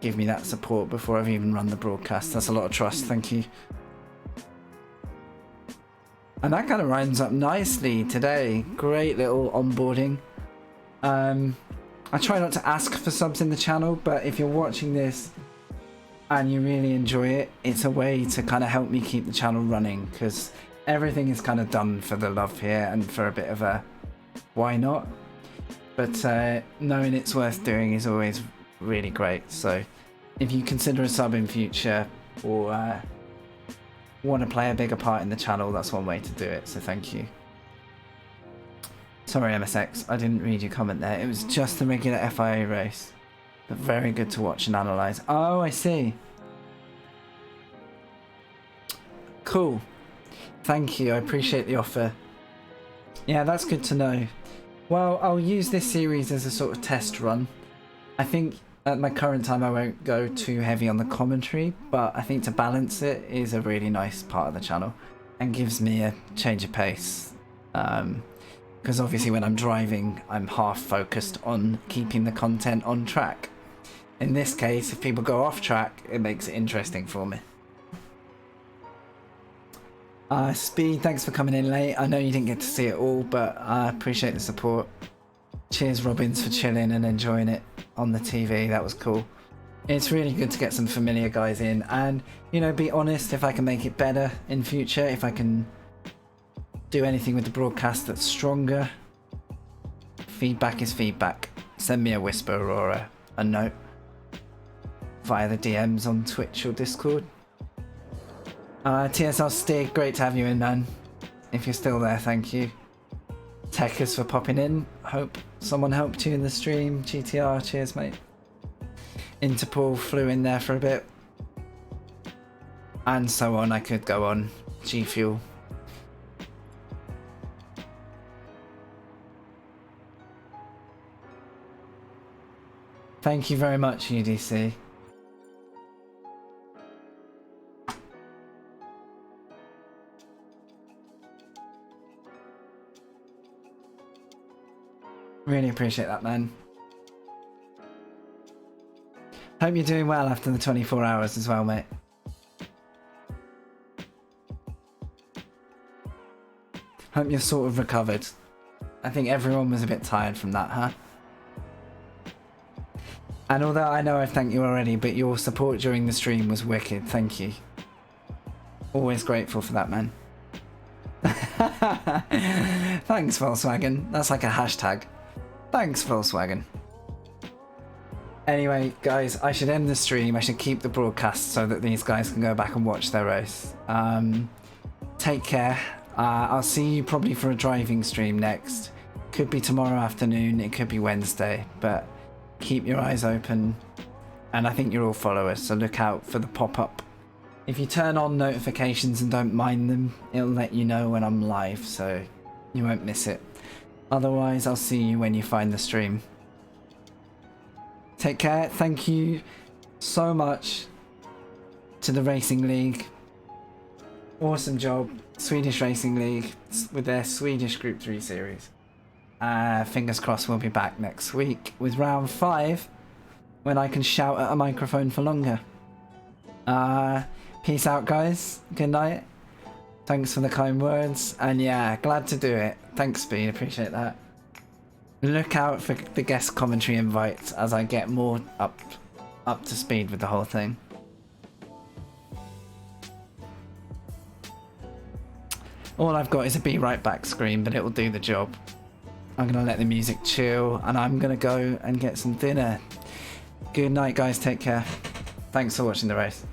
give me that support before I've even run the broadcast. That's a lot of trust, thank you. And that kind of rounds up nicely today. Great little onboarding. I try not to ask for subs in the channel, but if you're watching this and you really enjoy it, it's a way to kind of help me keep the channel running, because everything is kind of done for the love here and for a bit of a why not. But knowing it's worth doing is always really great. So if you consider a sub in future or want to play a bigger part in the channel, that's one way to do it, so thank you. Sorry MSX, I didn't read your comment there. It was just the regular FIA race, but very good to watch and analyse. Oh, I see. Cool. Thank you, I appreciate the offer. Yeah, that's good to know. Well, I'll use this series as a sort of test run. I think at my current time I won't go too heavy on the commentary, but I think to balance it is a really nice part of the channel and gives me a change of pace Because obviously when I'm driving, I'm half focused on keeping the content on track. In this case, if people go off track, it makes it interesting for me. Speed, thanks for coming in late. I know you didn't get to see it all, but I appreciate the support. Cheers, Robbins, for chilling and enjoying it on the TV. That was cool. It's really good to get some familiar guys in and, you know, be honest, if I can make it better in future, if I can do anything with the broadcast that's stronger. Feedback is feedback. Send me a whisper or a note via the DMs on Twitch or Discord. TSL Stig, great to have you in, man. If you're still there, thank you. Techers for popping in. Hope someone helped you in the stream. GTR, cheers, mate. Interpol flew in there for a bit. And so on, I could go on. G Fuel. Thank you very much, UDC. Really appreciate that, man. Hope you're doing well after the 24 hours as well, mate. Hope you're sort of recovered. I think everyone was a bit tired from that, huh? And although I know I've thanked you already, but your support during the stream was wicked. Thank you. Always grateful for that, man. Thanks, Volkswagen. That's like a hashtag. Thanks, Volkswagen. Anyway, guys, I should end the stream. I should keep the broadcast so that these guys can go back and watch their race. Take care. I'll see you probably for a driving stream next. Could be tomorrow afternoon. It could be Wednesday. But keep your eyes open. And I think you're all followers, so look out for the pop-up. If you turn on notifications and don't mind them, it'll let you know when I'm live, so you won't miss it. Otherwise, I'll see you when you find the stream. Take care. Thank you so much to the Racing League. Awesome job. Swedish Racing League with their Swedish Group 3 series. Fingers crossed we'll be back next week with round 5 when I can shout at a microphone for longer. Peace out, guys. Good night. Thanks for the kind words. And yeah, glad to do it. Thanks, Speed. Appreciate that. Look out for the guest commentary invites as I get more up to speed with the whole thing. All I've got is a be right back screen, but it will do the job. I'm going to let the music chill and I'm going to go and get some dinner. Good night, guys. Take care. Thanks for watching the race.